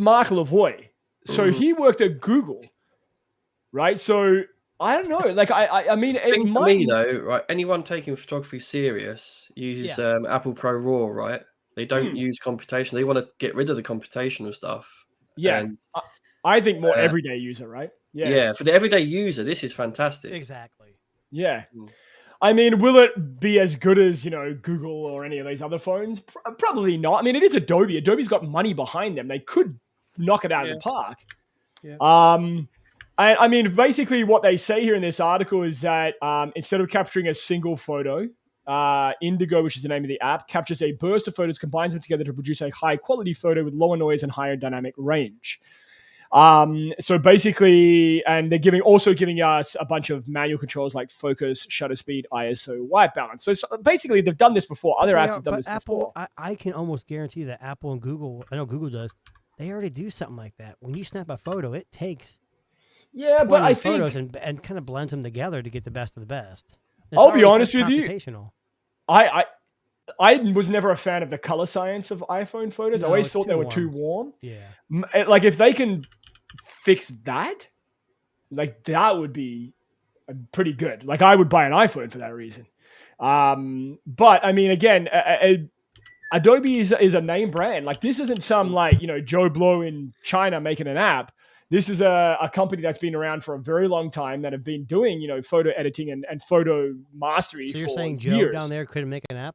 Mark Lavoie. So he worked at Google, right? So I don't know. Like, I mean, it might... For me, though, right? Anyone taking photography serious uses Apple Pro Raw, right? They don't use computation. They want to get rid of the computational stuff. Yeah. And, I think more everyday user, right? Yeah. For the everyday user, this is fantastic. Exactly. Yeah. I mean, will it be as good as, Google or any of these other phones? Probably not. I mean, it is Adobe. Adobe's got money behind them. They could knock it out of the park. Yeah. I mean, basically what they say here in this article is that instead of capturing a single photo, Indigo, which is the name of the app, captures a burst of photos, combines them together to produce a high-quality photo with lower noise and higher dynamic range. So basically, and they're also giving us a bunch of manual controls like focus, shutter speed, ISO, white balance. So basically, they've done this before. Other apps have done this Apple, before. I can almost guarantee that Apple and Google, I know Google does, they already do something like that. When you snap a photo, it takes but I photos think and kind of blends them together to get the best of the best. I'll be honest with you. I was never a fan of the color science of iPhone photos. I always thought they were too warm. Yeah. Like if they can fix that, like that would be pretty good. Like I would buy an iPhone for that reason. But I mean, again, Adobe is a name brand. Like this isn't some Joe Blow in China making an app. This is a company that's been around for a very long time that have been doing, photo editing and photo mastery. So you're saying years. Joe down there couldn't make an app?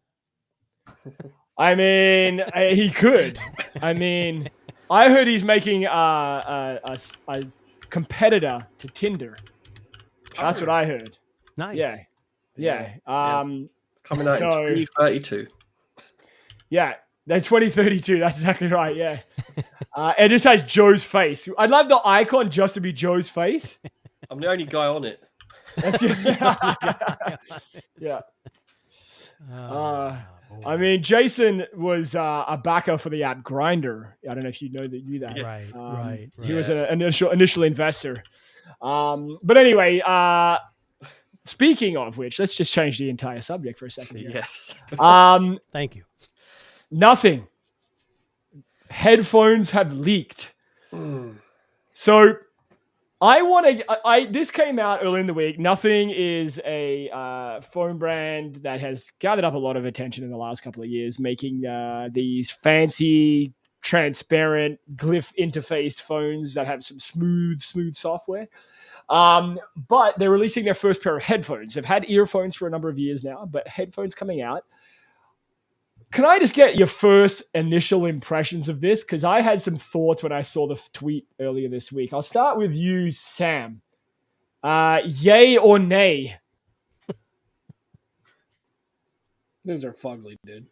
I mean, he could. I mean, I heard he's making a competitor to Tinder. That's what I heard. Nice. Yeah. Coming out in 2032. Yeah, they're 2032. That's exactly right. Yeah. It just has Joe's face. I'd love the icon just to be Joe's face. I'm the only guy on it. Yeah. I mean, Jason was a backer for the app Grindr. I don't know if you knew that. Right. He was an initial investor. But anyway, speaking of which, let's just change the entire subject for a second here. Yes. Thank you. Nothing. Headphones have leaked. So this came out early in the week. Nothing is a phone brand that has gathered up a lot of attention in the last couple of years, making these fancy, transparent, glyph interfaced phones that have some smooth software. But they're releasing their first pair of headphones. They've had earphones for a number of years now, but headphones coming out. Can I just get your first initial impressions of this? Because I had some thoughts when I saw the tweet earlier this week. I'll start with you, Sam. Yay or nay? Those are fugly, dude.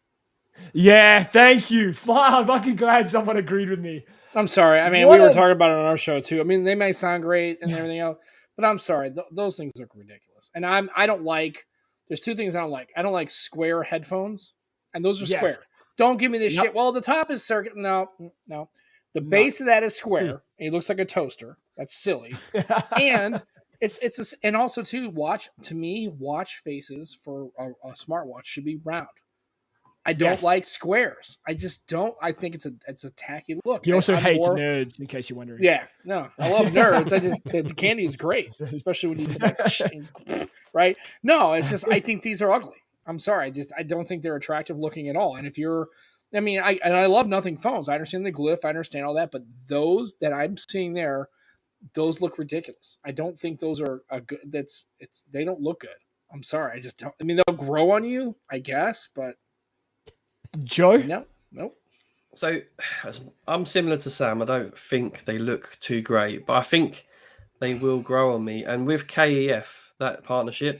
Yeah, thank you. I'm fucking glad someone agreed with me. I'm sorry. I mean, we were talking about it on our show too. I mean, they may sound great and everything else, but I'm sorry. Those things look ridiculous. And I don't like. There's two things I don't like. I don't like square headphones. And those are square. Don't give me this shit. Well, the top is circular. No. The base of that is square. And it looks like a toaster. That's silly. And and also too, watch faces for a smartwatch should be round. I don't like squares. I just don't. I think it's a tacky look. He also hates nerds, in case you're wondering. Yeah, no, I love nerds. The candy is great, especially when you do that. Right? No, it's just I think these are ugly. I'm sorry. I don't think they're attractive looking at all. And if you're I mean, I love Nothing phones. I understand the Glyph. I understand all that, but those that I'm seeing there, those look ridiculous. I don't think those are a good. They don't look good. I'm sorry. I just don't. I mean, they'll grow on you, I guess, but Joe, nope. So I'm similar to Sam. I don't think they look too great, but I think they will grow on me. And with KEF, that partnership,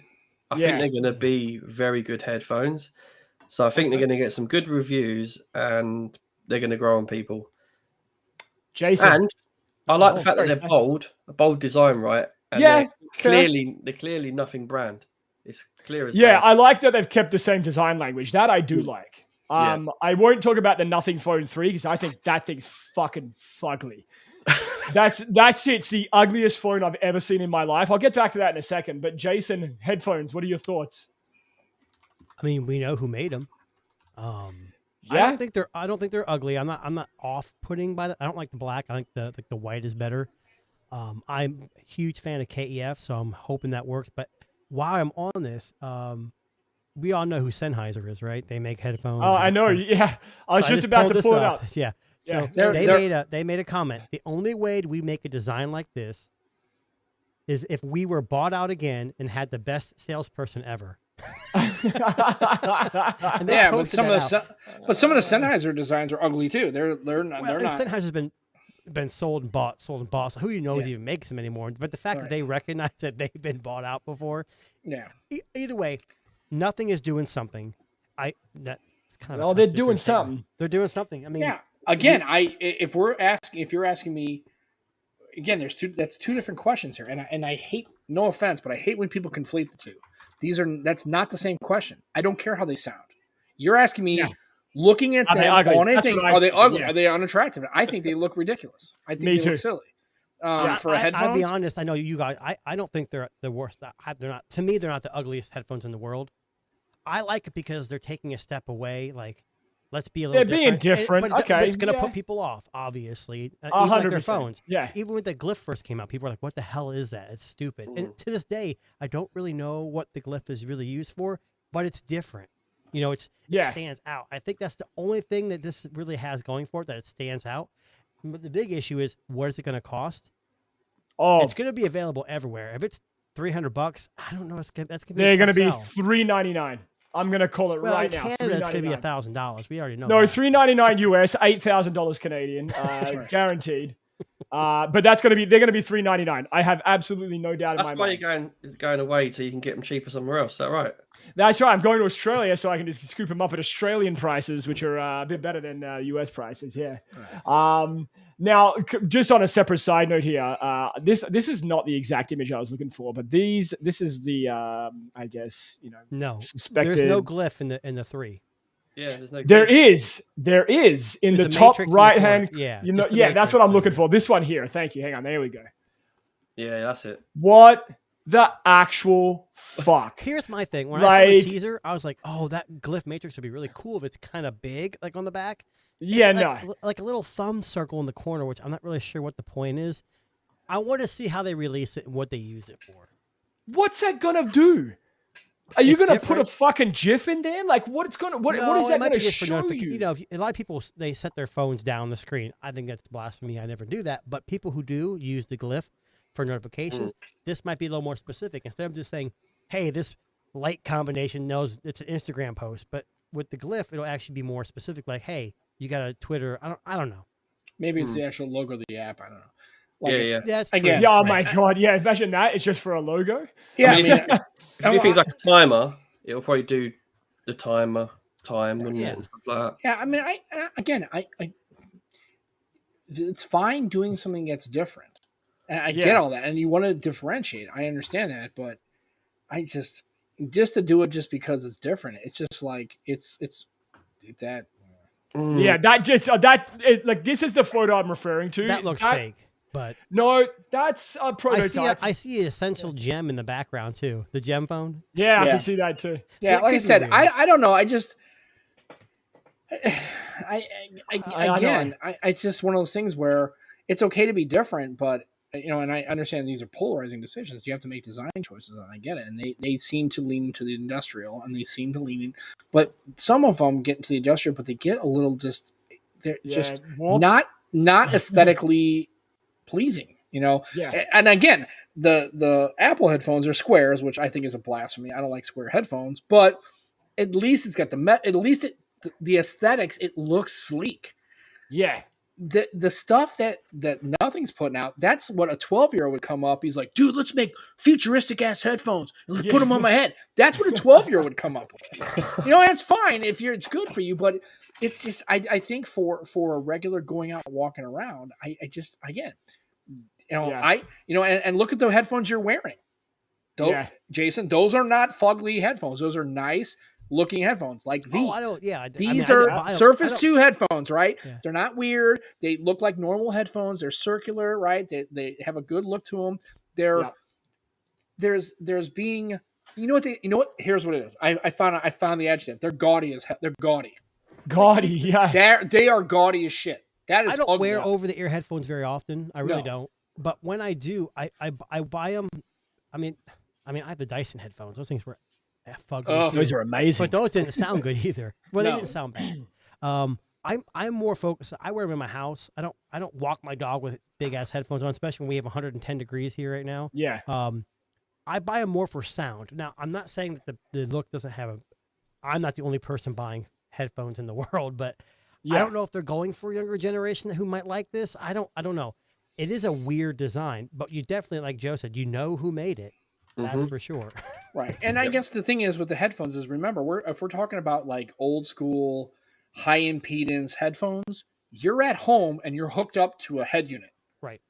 I think they're going to be very good headphones. So I think they're going to get some good reviews and they're going to grow on people. Jason. And I like the fact that they're a bold design, right? And they're clearly Nothing brand. It's clear as day. I like that they've kept the same design language. That I do like. I won't talk about the Nothing Phone 3 because I think that thing's fucking fugly. That shit's the ugliest phone I've ever seen in my life. I'll get back to that in a second. But Jason, headphones, what are your thoughts? I mean, we know who made them. I don't think they're ugly. I'm not off-putting by that. I don't like the black. I think the white is better. I'm a huge fan of KEF, so I'm hoping that works. But while I'm on this, we all know who Sennheiser is, right? They make headphones. Oh, I know. Yeah, I was just about to pull it up. Yeah. Yeah. So they made a comment. The only way we make a design like this is if we were bought out again and had the best salesperson ever. But some of the Sennheiser designs are ugly too. They're not. Sennheiser's been sold and bought. So who knows even makes them anymore? But the fact that they recognize that they've been bought out before. Yeah. Either way, Nothing is doing something. That's kind of. Well, they're doing something. They're doing something. I mean, yeah. Again, if you're asking me, again, that's two different questions here, and I hate, no offense, but I hate when people conflate the two. That's not the same question. I don't care how they sound. You're asking me, looking at them on anything, are they ugly? Yeah. Are they unattractive? I think they look ridiculous. I think they look silly. For a headphones, I'll be honest. I know you guys. I don't think they're the worst. They're not. To me, they're not the ugliest headphones in the world. I like it because they're taking a step away. Like, let's be a little. They're being different. But okay, it's going to put people off. Obviously, 100%. Like their phones. Yeah. Even when the Glyph first came out, people were like, "What the hell is that? It's stupid." And to this day, I don't really know what the Glyph is really used for, but it's different. You know, it stands out. I think that's the only thing that this really has going for it, that it stands out. But the big issue is, what is it going to cost? Oh, it's going to be available everywhere. If it's $300, I don't know. That's going to be. They're going to be $399. I'm going to call it right now. Canada, it's going to be $1,000. We already know. No, $399 US, $8,000 Canadian, guaranteed. But they're going to be $399. I have absolutely no doubt in my mind. That's why you're going away so you can get them cheaper somewhere else. Is that right? That's right. I'm going to Australia so I can just scoop them up at Australian prices, which are a bit better than US prices. Yeah. Right. Now, just on a separate side note here, this is not the exact image I was looking for, but this is the I guess suspected. There's no Glyph in the 3. Yeah, there's no. There is in the top right hand. Yeah, that's what I'm looking for. This one here. Thank you. Hang on. There we go. Yeah, that's it. What the actual fuck? Here's my thing. When I saw the teaser, I was like, "Oh, that Glyph Matrix would be really cool if it's kind of big, like on the back." Like a little thumb circle in the corner, which I'm not really sure what the point is. I want to see how they release it and what they use it for. What's that gonna do? Are you gonna put a fucking GIF in there? Like, what is that gonna show you? You know, a lot of people, they set their phones down the screen. I think that's blasphemy. I never do that. But people who do use the Glyph for notifications, this might be a little more specific. Instead of just saying, "Hey, this light combination knows it's an Instagram post," but with the Glyph, it'll actually be more specific. Like, "Hey, you got a Twitter." I don't know. Maybe it's the actual logo of the app. I don't know. Like that's true. Again, oh my god! Yeah, imagine that. It's just for a logo. Yeah, if you do things like a timer, it'll probably do the time, wouldn't it? And stuff like that. Yeah, I mean, I it's fine doing something that's different, and I get all that, and you want to differentiate. I understand that, but I just to do it just because it's different. It's just like it's that. Yeah, like this is the photo I'm referring to. That looks fake. But no, that's a prototype. I see an essential gem in the background too. The gem phone. Yeah, I can see that too. Yeah, like I said, I don't know. I just, it's just one of those things where it's okay to be different, but and I understand these are polarizing decisions. You have to make design choices, and I get it. And they seem to lean into the industrial, and they seem to lean in, but some of them get into the industrial, but they get a little they're just not aesthetically pleasing, Yeah. And again, the Apple headphones are squares, which I think is a blasphemy. I don't like square headphones, but at least it's got the aesthetics. It looks sleek. Yeah. The stuff that Nothing's putting out, that's what a 12-year-old would come up. He's like, dude, let's make futuristic ass headphones and let's put them on my head. That's what a 12-year-old would come up with. That's fine if it's good for you, but it's just, I think for a regular going out and walking around, I just, again, and look at the headphones you're wearing. Jason, those are not fugly headphones. Those are nice looking headphones like these. These are Surface 2 headphones, right? Yeah. They're not weird. They look like normal headphones. They're circular, right? They have a good look to them. There's being, here's what it is. I found the adjective. They're gaudy as hell. They're gaudy. Gaudy, yeah. They are gaudy as shit. That is. I don't wear over the ear headphones very often. I really don't. But when I do, I buy them. I mean, I have the Dyson headphones. Those things were fugly. Those are amazing. But those didn't sound good either. Well, they didn't sound bad. I'm more focused. I wear them in my house. I don't walk my dog with big ass headphones on, especially when we have 110 degrees here right now. Yeah. I buy them more for sound. Now, I'm not saying that the look doesn't have I'm not the only person buying headphones in the world, but I don't know if they're going for a younger generation who might like this. I don't know. It is a weird design, but you definitely, like Joe said, who made it. That's for sure. Right. And I guess the thing is with the headphones is, remember, if we're talking about like old school high impedance headphones, you're at home and you're hooked up to a head unit. Right.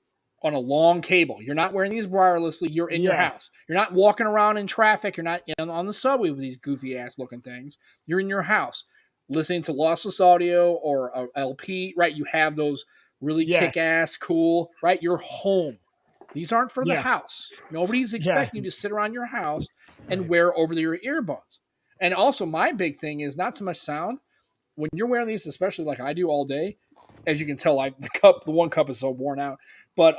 On a long cable. You're not wearing these wirelessly. You're in your house. You're not walking around in traffic. You're not on the subway with these goofy ass looking things. You're in your house listening to lossless audio or a LP, right? You have those really kick ass cool, right? You're home. These aren't for the house. Nobody's expecting you to sit around your house and wear over-the-ear earbuds. And also, my big thing is not so much sound. When you're wearing these, especially like I do all day, as you can tell, the one cup is so worn out. But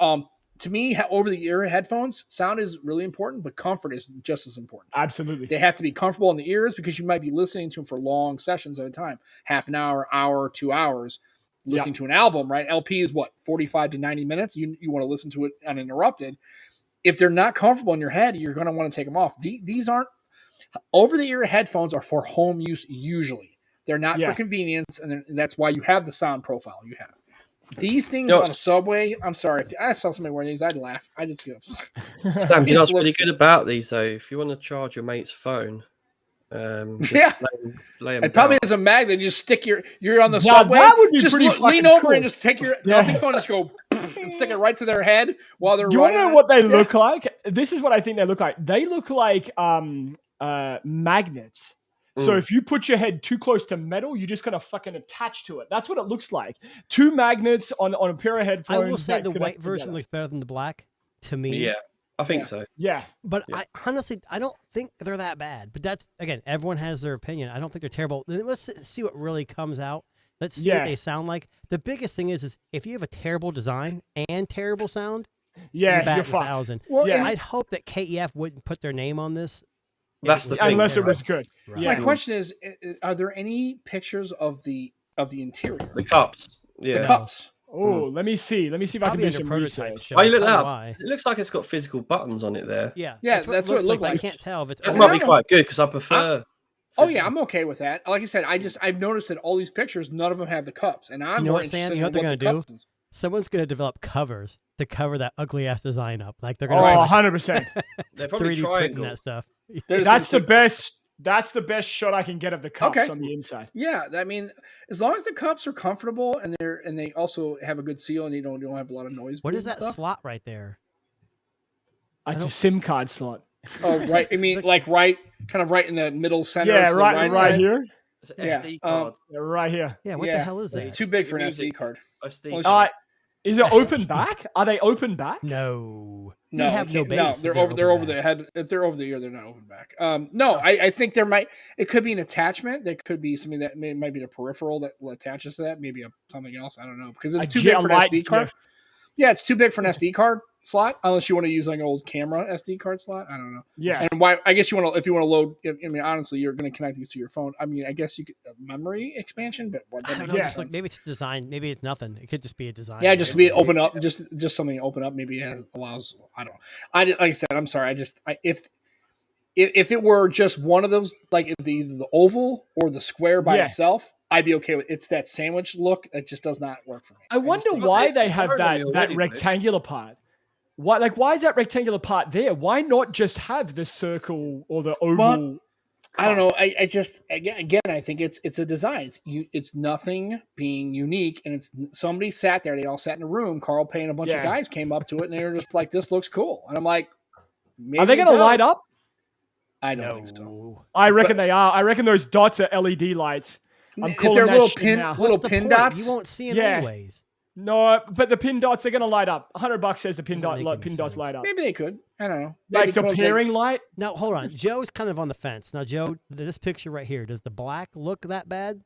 to me, over-the-ear headphones, sound is really important, but comfort is just as important. Absolutely. They have to be comfortable in the ears because you might be listening to them for long sessions at a time, half an hour, 2 hours. Listening to an album, right? LP is 45 to 90 minutes. You want to listen to it uninterrupted. If they're not comfortable in your head, you're going to want to take them off. These aren't over-the-ear headphones are for home use usually. They're not for convenience, and that's why you have the sound profile you have. These things on a subway, I'm sorry. If I saw somebody wearing these, I'd laugh. I just go. Sam, you know what's really good about these, though? If you want to charge your mate's phone, lay it probably has a magnet. You just stick you're on the subway. That would be just lean over and just take your nothing phone, just go and stick it right to their head while they're. Do you want to know what they look like? This is what I think they look like. They look like magnets. So if you put your head too close to metal, you just kind of fucking attach to it. That's what it looks like. Two magnets on a pair of headphones. I will say the white version looks better than the black to me. Yeah. I think so. Yeah. But I honestly, I don't think they're that bad. But that's, again, everyone has their opinion. I don't think they're terrible. Let's see what really comes out. Let's see what they sound like. The biggest thing is if you have a terrible design and terrible sound, you're fucked. 1,000. Well, I'd hope that KEF wouldn't put their name on this. That's the thing. Unless it was good. Right. My question is, are there any pictures of the interior? The cups. Yeah. The cups. Oh, let me see. Let me see if I can do some prototype. research. Oh, you look that. It looks like it's got physical buttons on it there. Yeah. That's what it looks like. I can't tell if it's. It might be quite good because I prefer. I'm okay with that. Like I said, I've noticed that all these pictures, none of them have the cups, and I'm more interested Sam? You know what they're gonna do? Someone's gonna develop covers to cover that ugly ass design up. Like they're gonna. 100%. They're probably 3D printing that stuff. That's the best. That's the best shot I can get of the cups on the inside. Yeah, I mean, as long as the cups are comfortable and they also have a good seal and you don't have a lot of noise. What is that slot right there? It's a SIM card slot. Oh, right. I mean, like right in the middle center. Yeah, right here. SD card. Right here. Yeah, what the hell is that? It's too big for an SD card. Is it open back? Are they open back? No. No, have no base. They're over the head. If they're over the ear, they're not open back. I think it could be an attachment. That could be something that might be the peripheral that attaches to that. Maybe something else. I don't know because it's too big for an SD card. Yeah, it's too big for an SD card. slot, unless you want to use like an old camera SD card slot. I don't know. Yeah. And why? I guess you want to, if you want to load. I mean, honestly, you're going to connect these to your phone. I mean, I guess you could memory expansion, but what? I don't know. Just, like, maybe it's design. Maybe it's nothing. It could just be a design. Yeah, just be open up. Just something to open up. Maybe it allows. I don't know. Like I said, I'm sorry. If it were just one of those, like the oval or the square by itself, I'd be okay with it. It's that sandwich look that just does not work for me. I wonder why they have that rectangular part. Why is that rectangular part there? Why not just have the circle or the oval? Well, I don't know. I just again, I think it's a design. It's nothing being unique, and it's somebody sat there. They all sat in a room. Carl Payne, a bunch of guys came up to it, and they were just like, "This looks cool." And I'm like, "Are they going to light up?" I don't think so. I reckon they are. I reckon those dots are LED lights. I'm calling they're that little shit pin now. little pin dots. You won't see them anyways. No, but the pin dots are going to light up. $100 says the pin dots light up. Maybe they could. I don't know. Like the pairing light. Now hold on. Joe's kind of on the fence. Now Joe, this picture right here, does the black look that bad?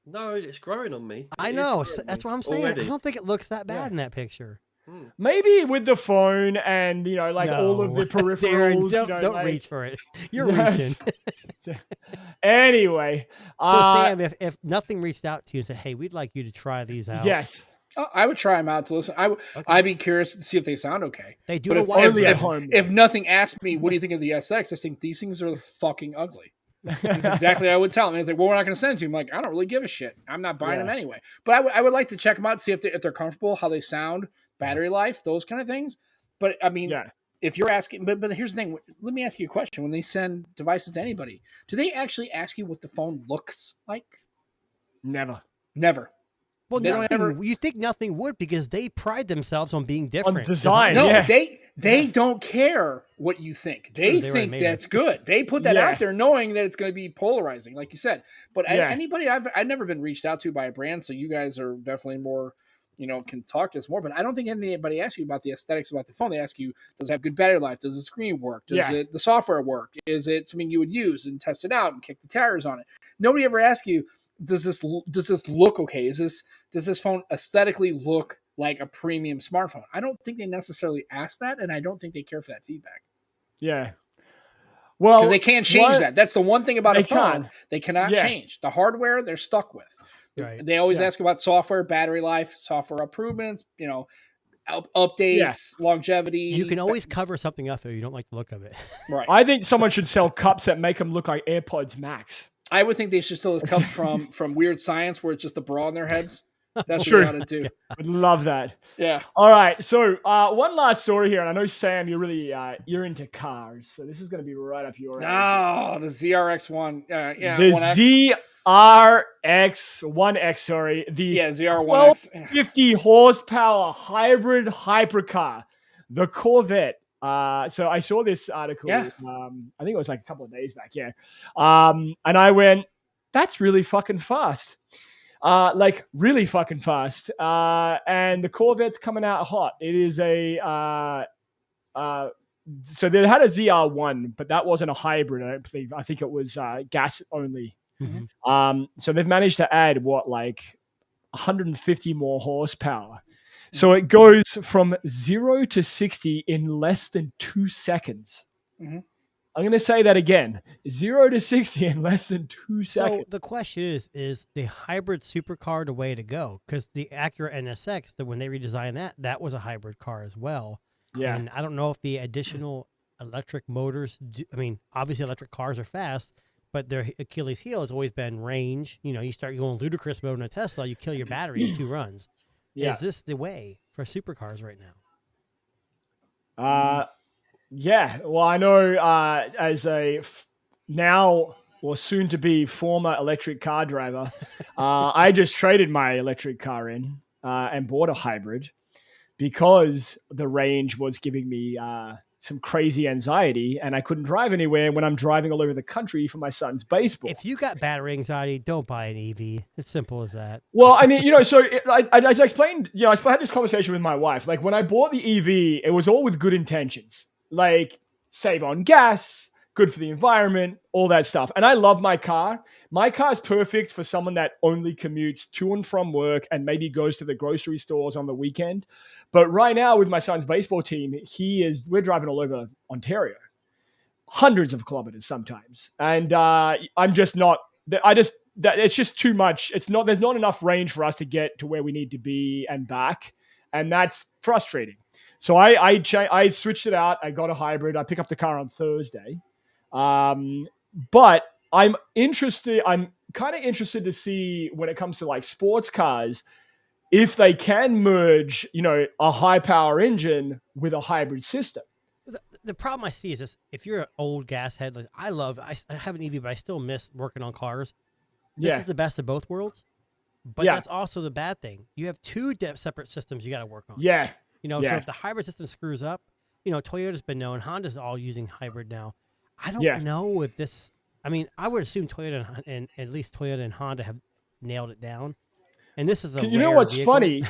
No, it's growing on me. I know. That's what I'm saying. Already. I don't think it looks that bad in that picture. Maybe with the phone and all of the peripherals. Darren, don't reach for it. You're reaching. Anyway, so Sam, if nothing reached out to you and said, "Hey, we'd like you to try these out," yes, I would try them out to listen. I'd be curious to see if they sound okay. They do. But if nothing asked me, what do you think of the SX? I think these things are fucking ugly. That's exactly what I would tell them. And it's like, well, we're not going to send it to you. I'm like, I don't really give a shit. I'm not buying them anyway. But I would like to check them out, see if they're comfortable, how they sound, battery life, those kind of things. But I mean, if you're asking, but here's the thing. Let me ask you a question. When they send devices to anybody, do they actually ask you what the phone looks like? Never. Well, you think nothing would, because they pride themselves on being different. On design. No, they don't care what you think. They think that's good. They put that out there knowing that it's going to be polarizing, like you said. But anybody I've never been reached out to by a brand, so you guys are definitely more, can talk to us more. But I don't think anybody asks you about the aesthetics about the phone. They ask you, does it have good battery life? Does the screen work? Does the software work? Is it something you would use and test it out and kick the tires on it? Nobody ever asks you, does this look okay? Does this phone aesthetically look like a premium smartphone? I don't think they necessarily ask that, and I don't think they care for that feedback. Yeah. Well, because they can't change that. That's the one thing about a phone they cannot change. The hardware they're stuck with. Right. They always ask about software, battery life, software improvements, updates, longevity. You can always cover something up though you don't like the look of it. Right. I think someone should sell cups that make them look like AirPods Max. I would think they should sell a cup from Weird Science where it's just a bra on their heads. That's what they ought to do. I'd love that. Yeah. All right. So one last story here, and I know Sam, you're really you're into cars, so this is going to be right up your alley. Oh, the ZRX1. The ZRX1X. Sorry, the ZR1X. 50 horsepower hybrid hypercar, the Corvette. So I saw this article. Yeah. I think it was like a couple of days back. Yeah. And I went, that's really fucking fast. Like really fucking fast. And the Corvette's coming out hot. It is so they had a ZR1, but that wasn't a hybrid. I don't believe. I think it was gas only. Mm-hmm. So they've managed to add 150 more horsepower. So it goes from 0 to 60 in less than 2 seconds. Mm-hmm. I'm going to say that again. 0 to 60 in less than 2 seconds. So the question is the hybrid supercar the way to go? Because the Acura NSX, when they redesigned that was a hybrid car as well. Yeah. And I don't know if the additional electric motors, obviously electric cars are fast, but their Achilles heel has always been range. You start going ludicrous mode in a Tesla, you kill your battery in 2 runs. Yeah. Is this the way for supercars right now? Yeah. Well, I know as a now or soon to be former electric car driver, I just traded my electric car in and bought a hybrid because the range was giving me some crazy anxiety and I couldn't drive anywhere when I'm driving all over the country for my son's baseball. If you got battery anxiety, don't buy an EV. It's simple as that. Well, I mean, as I explained, I had this conversation with my wife. Like when I bought the EV, it was all with good intentions. Like save on gas, good for the environment, all that stuff. And I love my car. My car is perfect for someone that only commutes to and from work and maybe goes to the grocery stores on the weekend. But right now with my son's baseball team, we're driving all over Ontario, hundreds of kilometers sometimes. And I'm just not, it's just too much. There's not enough range for us to get to where we need to be and back. And that's frustrating. So I switched it out. I got a hybrid. I pick up the car on Thursday. But I'm kind of interested to see when it comes to like sports cars, if they can merge, a high power engine with a hybrid system. The problem I see is this: if you're an old gas head, like I have an EV, but I still miss working on cars. This is the best of both worlds, but that's also the bad thing. You have two separate systems you got to work on. Yeah. So if the hybrid system screws up, Toyota's been known, Honda's all using hybrid now. I don't know if this. I mean, I would assume Toyota and at least Toyota and Honda have nailed it down. And this is a you know what's vehicle. funny?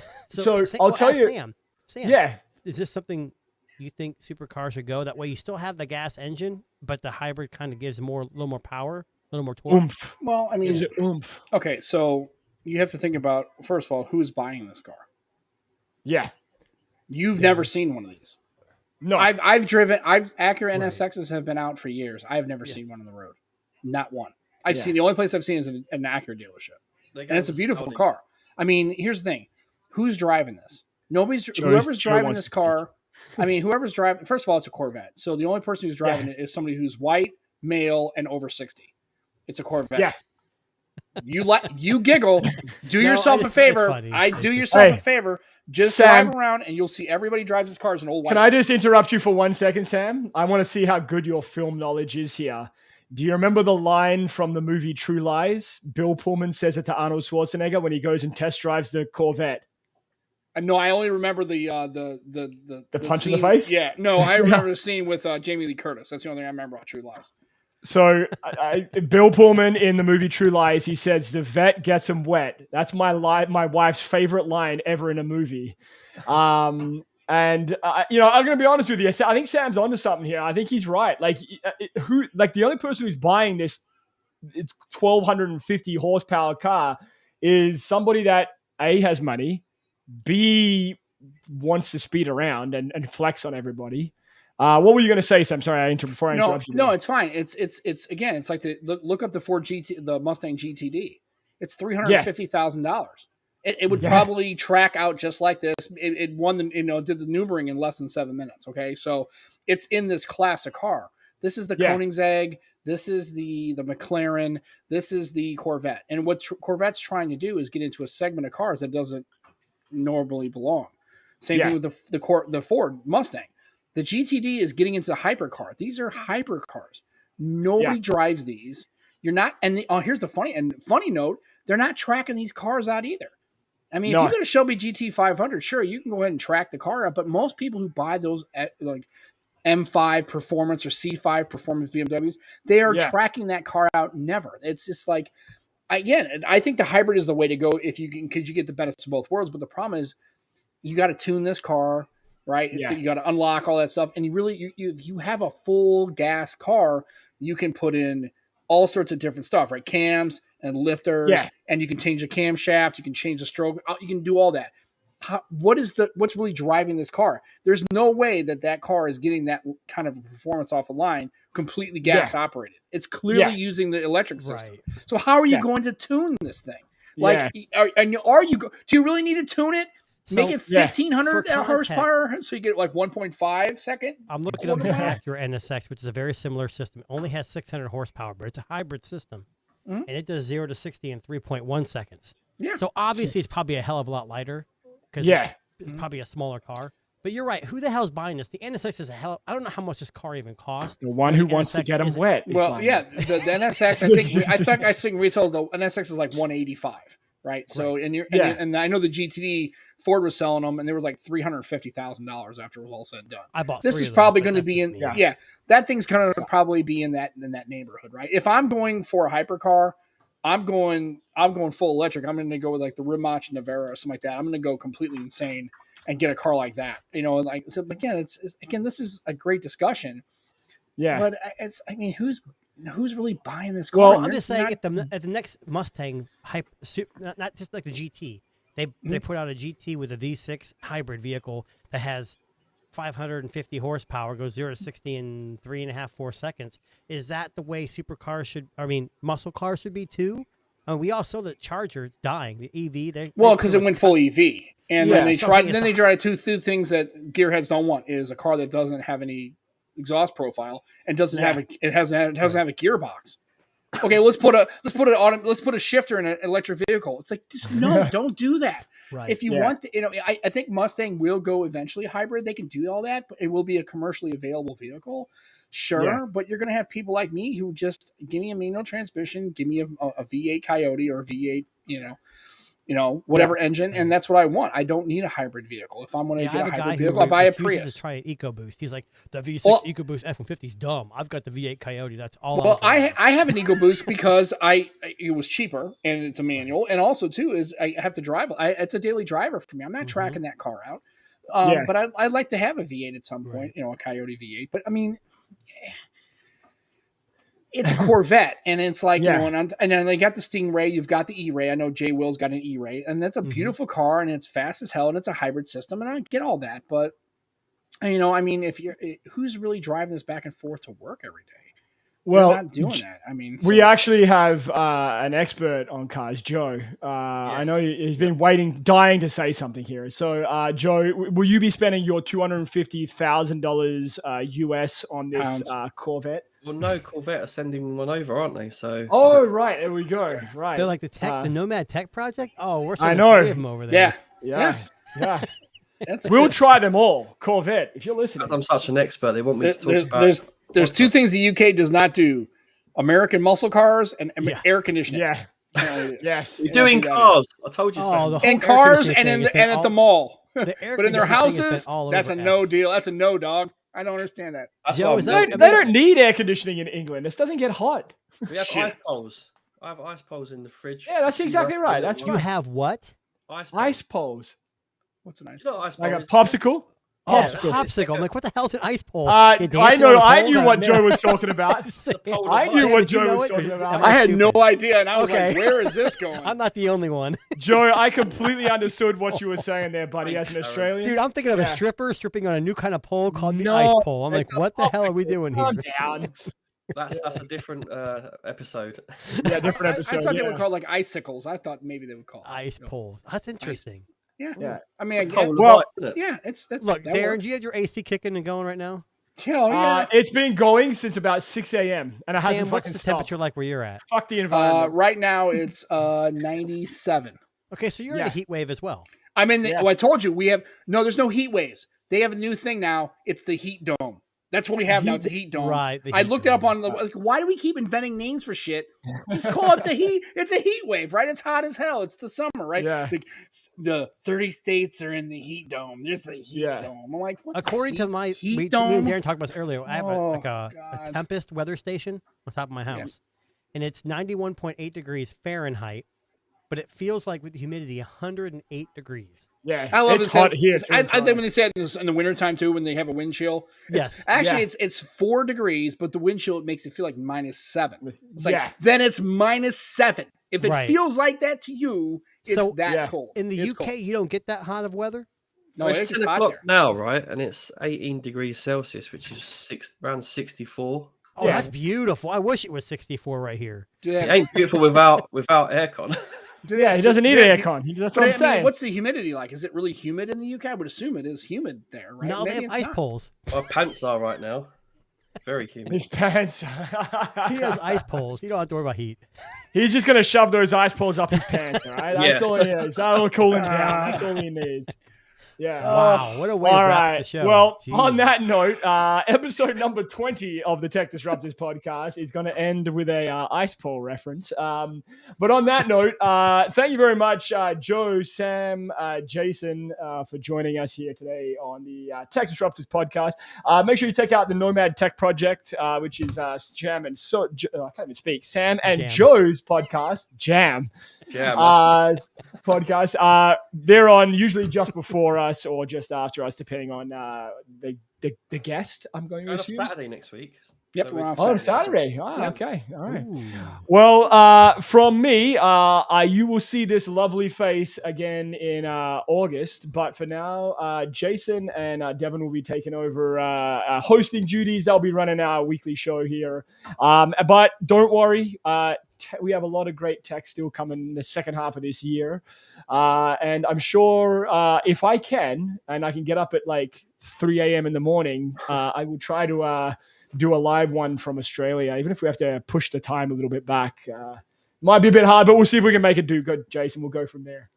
I'll tell you, Sam. Yeah. Is this something you think supercars should go? That way, you still have the gas engine, but the hybrid kind of gives a little more power, a little more torque. Oomph. Well, I mean, is it oomph? Okay, so you have to think about, first of all, who is buying this car? Yeah. You've never seen one of these. No. Acura NSXs have been out for years. I've never seen one on the road. Not one. The only place I've seen is an Acura dealership. And it's a beautiful car. I mean, here's the thing. Who's driving this? Whoever's driving this car. I mean, whoever's driving, first of all, it's a Corvette. So the only person who's driving it is somebody who's white, male, and over 60. It's a Corvette. Yeah. You giggle. Do yourself a favor. A favor. Just drive around and you'll see everybody drives his cars in old white. Can I just interrupt you for 1 second, Sam? I want to see how good your film knowledge is here. Do you remember the line from the movie True Lies? Bill Pullman says it to Arnold Schwarzenegger when he goes and test drives the Corvette. No, I only remember the punch scene. in the face. Yeah, no, I remember the scene with Jamie Lee Curtis. That's the only thing I remember about True Lies. So Bill Pullman in the movie True Lies, he says, "The vet gets him wet." That's my wife's favorite line ever in a movie. And I'm going to be honest with you. I think Sam's onto something here. I think he's right. The only person who's buying this, it's 1,250 horsepower car is somebody that A, has money, B, wants to speed around and flex on everybody. What were you going to say, Sam? Sorry, I interrupted you. No, it's fine. It's like look up the Ford the Mustang GTD. It's $350,000. It would probably track out just like this. It won did the Nürburgring in less than 7 minutes. Okay, so it's in this class of car. This is the Koenigsegg. This is the McLaren. This is the Corvette. And what Corvette's trying to do is get into a segment of cars that doesn't normally belong. Same thing with the Ford Mustang. The GTD is getting into the hypercar. These are hypercars. Nobody drives these. You're not. And here's the funny note: they're not tracking these cars out either. I mean, if you go to Shelby GT 500, sure, you can go ahead and track the car out. But most people who buy those like M5 Performance or C5 Performance BMWs, they are tracking that car out. Never. It's just like, again, I think the hybrid is the way to go if you can, because you get the benefits of both worlds. But the problem is, you got to tune this car. Right. You got to unlock all that stuff. And if you have a full gas car, you can put in all sorts of different stuff, right? Cams and lifters, and you can change the camshaft. You can change the stroke. You can do all that. What's really driving this car? There's no way that car is getting that kind of performance off the line completely gas operated. It's clearly using the electric system. Right. So how are you going to tune this thing? Like, do you really need to tune it? So, make it 1,500 horsepower, so you get like 1.5 second. I'm looking at the Acura NSX, which is a very similar system. It only has 600 horsepower, but it's a hybrid system, and it does 0 to 60 in 3.1 seconds. Yeah. So obviously, it's probably a hell of a lot lighter because it's probably a smaller car. But you're right. Who the hell's buying this? The NSX is I don't know how much this car even costs. The one who wants to get them wet. Well, the NSX. I think retail the NSX is like 185. Right. So, and I know the GTD Ford was selling them and they were like $350,000 after it was all said and done. I bought this is probably going to be in, that thing's going to probably be in that neighborhood. Right. If I'm going for a hypercar, I'm going full electric. I'm going to go with like the Rimac Navara or something like that. I'm going to go completely insane and get a car like that. Again, this is a great discussion. Yeah. But I mean, who's really buying this car? Well, I'm just saying, if the next Mustang not just like the GT, they put out a GT with a V6 hybrid vehicle that has 550 horsepower, goes 0 to 60 in 3.5-4 seconds. Is that the way supercars should? I mean, muscle cars should be too. We all saw the Charger dying, the EV. Because it went full EV, and then they tried. something Then is they tried two things that gearheads don't want: is a car that doesn't have any exhaust profile and doesn't have a gearbox. Okay, let's put a shifter in an electric vehicle. It's like, just no, don't do that. Right. If you want, I think Mustang will go eventually hybrid. They can do all that, but it will be a commercially available vehicle. Sure, but you're going to have people like me who just give me a manual transmission, give me a V8 Coyote or a V8, whatever engine, and that's what I want. I don't need a hybrid vehicle. If I'm going to get a hybrid vehicle, I'll buy a Prius. To try an EcoBoost. He's like, the V6 EcoBoost F-150 is dumb. I've got the V8 Coyote. That's all. Well, I have an EcoBoost because it was cheaper and it's a manual, and also too is I have to drive. It's a daily driver for me. I'm not tracking that car out, but I'd like to have a V8 at some point. A Coyote V8. But I mean, it's a Corvette, and it's like, and then they got the Stingray, you've got the E-Ray. I know Jay Will's got an E-Ray, and that's a beautiful car, and it's fast as hell, and it's a hybrid system, and I get all that. But, I mean, who's really driving this back and forth to work every day? Well, they're not doing that. I mean, we actually have an expert on cars, Joe. I know he's been dying to say something here. So, Joe, will you be spending your $250,000 US on this Corvette? Well, no, Corvette are sending one over, aren't they? So. Oh, right. There we go. Right. They're like the Nomad Tech Project. Oh, we're I know. 3 of them over there. Yeah. We'll try them all. Corvette, if you're listening. I'm such an expert. They want me to talk about. There's two things the UK does not do: American muscle cars and air conditioning. Yeah. Yes. You're doing cars. I told you so. And cars and at the mall. But in their houses, that's a no deal. That's a no, dog. I don't understand that. Joe, they don't need air conditioning in England. This doesn't get hot. We have ice poles. I have ice poles in the fridge. Yeah, that's exactly right. That's You have what? Ice poles. What's an ice pole? Ice like a popsicle? Popsicle. I'm like, what the hell's an ice pole? I knew what Joe was talking about. I knew what Joe was talking about. I had no idea, and I was like, where is this going? I'm not the only one. Joe, I completely understood what you were saying there, buddy, as an Australian. Dude, I'm thinking of a stripper stripping on a new kind of pole called the ice pole. I'm like, what the hell are we doing here? Calm down. That's a different episode. Yeah, different episode. I thought they would call like icicles. I thought maybe they would call ice poles. That's interesting. Yeah. I mean, that's look, Darren, do you have your AC kicking and going right now? Yeah, it's been going since about 6 a.m. and it hasn't what's fucking the stopped. temperature like where you're at? Fuck the environment. Right now it's 97. Okay, so you're in the heat wave as well. I'm in the. I told you there's no heat waves. They have a new thing now. It's the heat dome. That's what we have now. It's a heat dome. Right. I looked it up on why do we keep inventing names for shit? Just call it the heat. It's a heat wave, right? It's hot as hell. It's the summer, right? Yeah. The 30 states are in the heat dome. There's the heat dome. I'm like, what? According to my heat dome? Me and Darren talked about this earlier. I have a Tempest weather station on top of my house, and it's 91.8 degrees Fahrenheit, but it feels like with the humidity 108 degrees. Yeah, I love it's hot here. I think when they said this in the wintertime too, when they have a wind chill. It's 4 degrees, but the wind chill makes it feel like -7. It's like then it's -7. If it feels like that to you, it's cold. In the UK, you don't get that hot of weather. No, it's 10 o'clock now, right? And it's 18 degrees Celsius, which is around 64. Oh, that's beautiful. I wish it was 64 right here. It ain't beautiful without aircon. Yeah, he doesn't need aircon. That's what I'm saying. Mean, what's the humidity like? Is it really humid in the UK? I would assume it is humid there, right? No, they have ice poles. My pants are right now. Very humid. His pants. He has ice poles. You don't have to worry about heat. He's just going to shove those ice poles up his pants, all right? That's all he is. That'll cool him down. That's all he needs. Yeah. Wow. What a way to wrap the show. Well, on that note, episode number 20 of the Tech Disruptors podcast is going to end with a ice pole reference. But on that note, thank you very much, Joe, Sam, Jason, for joining us here today on the Tech Disruptors podcast. Make sure you check out the Nomad Tech Project, which is Sam and I can't even speak. Sam and Joe's podcast, Jam. Podcast. They're on usually just before us or just after us, depending on the guest. I'm going to assume Saturday next week. Yep, So we're off Oh, Saturday. Saturday. Ah, Yep. okay. All right. Ooh. Well, from me, you will see this lovely face again in August. But for now, Jason and Devin will be taking over hosting duties. They'll be running our weekly show here. But don't worry. We have a lot of great tech still coming in the second half of this year. And I'm sure if I can, and I can get up at like 3 a.m. in the morning, I will try to do a live one from Australia, even if we have to push the time a little bit back. Might be a bit hard, but we'll see if we can make it do good, Jason. We'll go from there.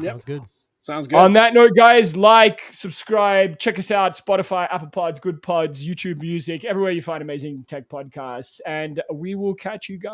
Yep. Sounds good. Sounds good. On that note, guys, like, subscribe, check us out, Spotify, Apple Pods, Good Pods, YouTube Music, everywhere you find amazing tech podcasts. And we will catch you guys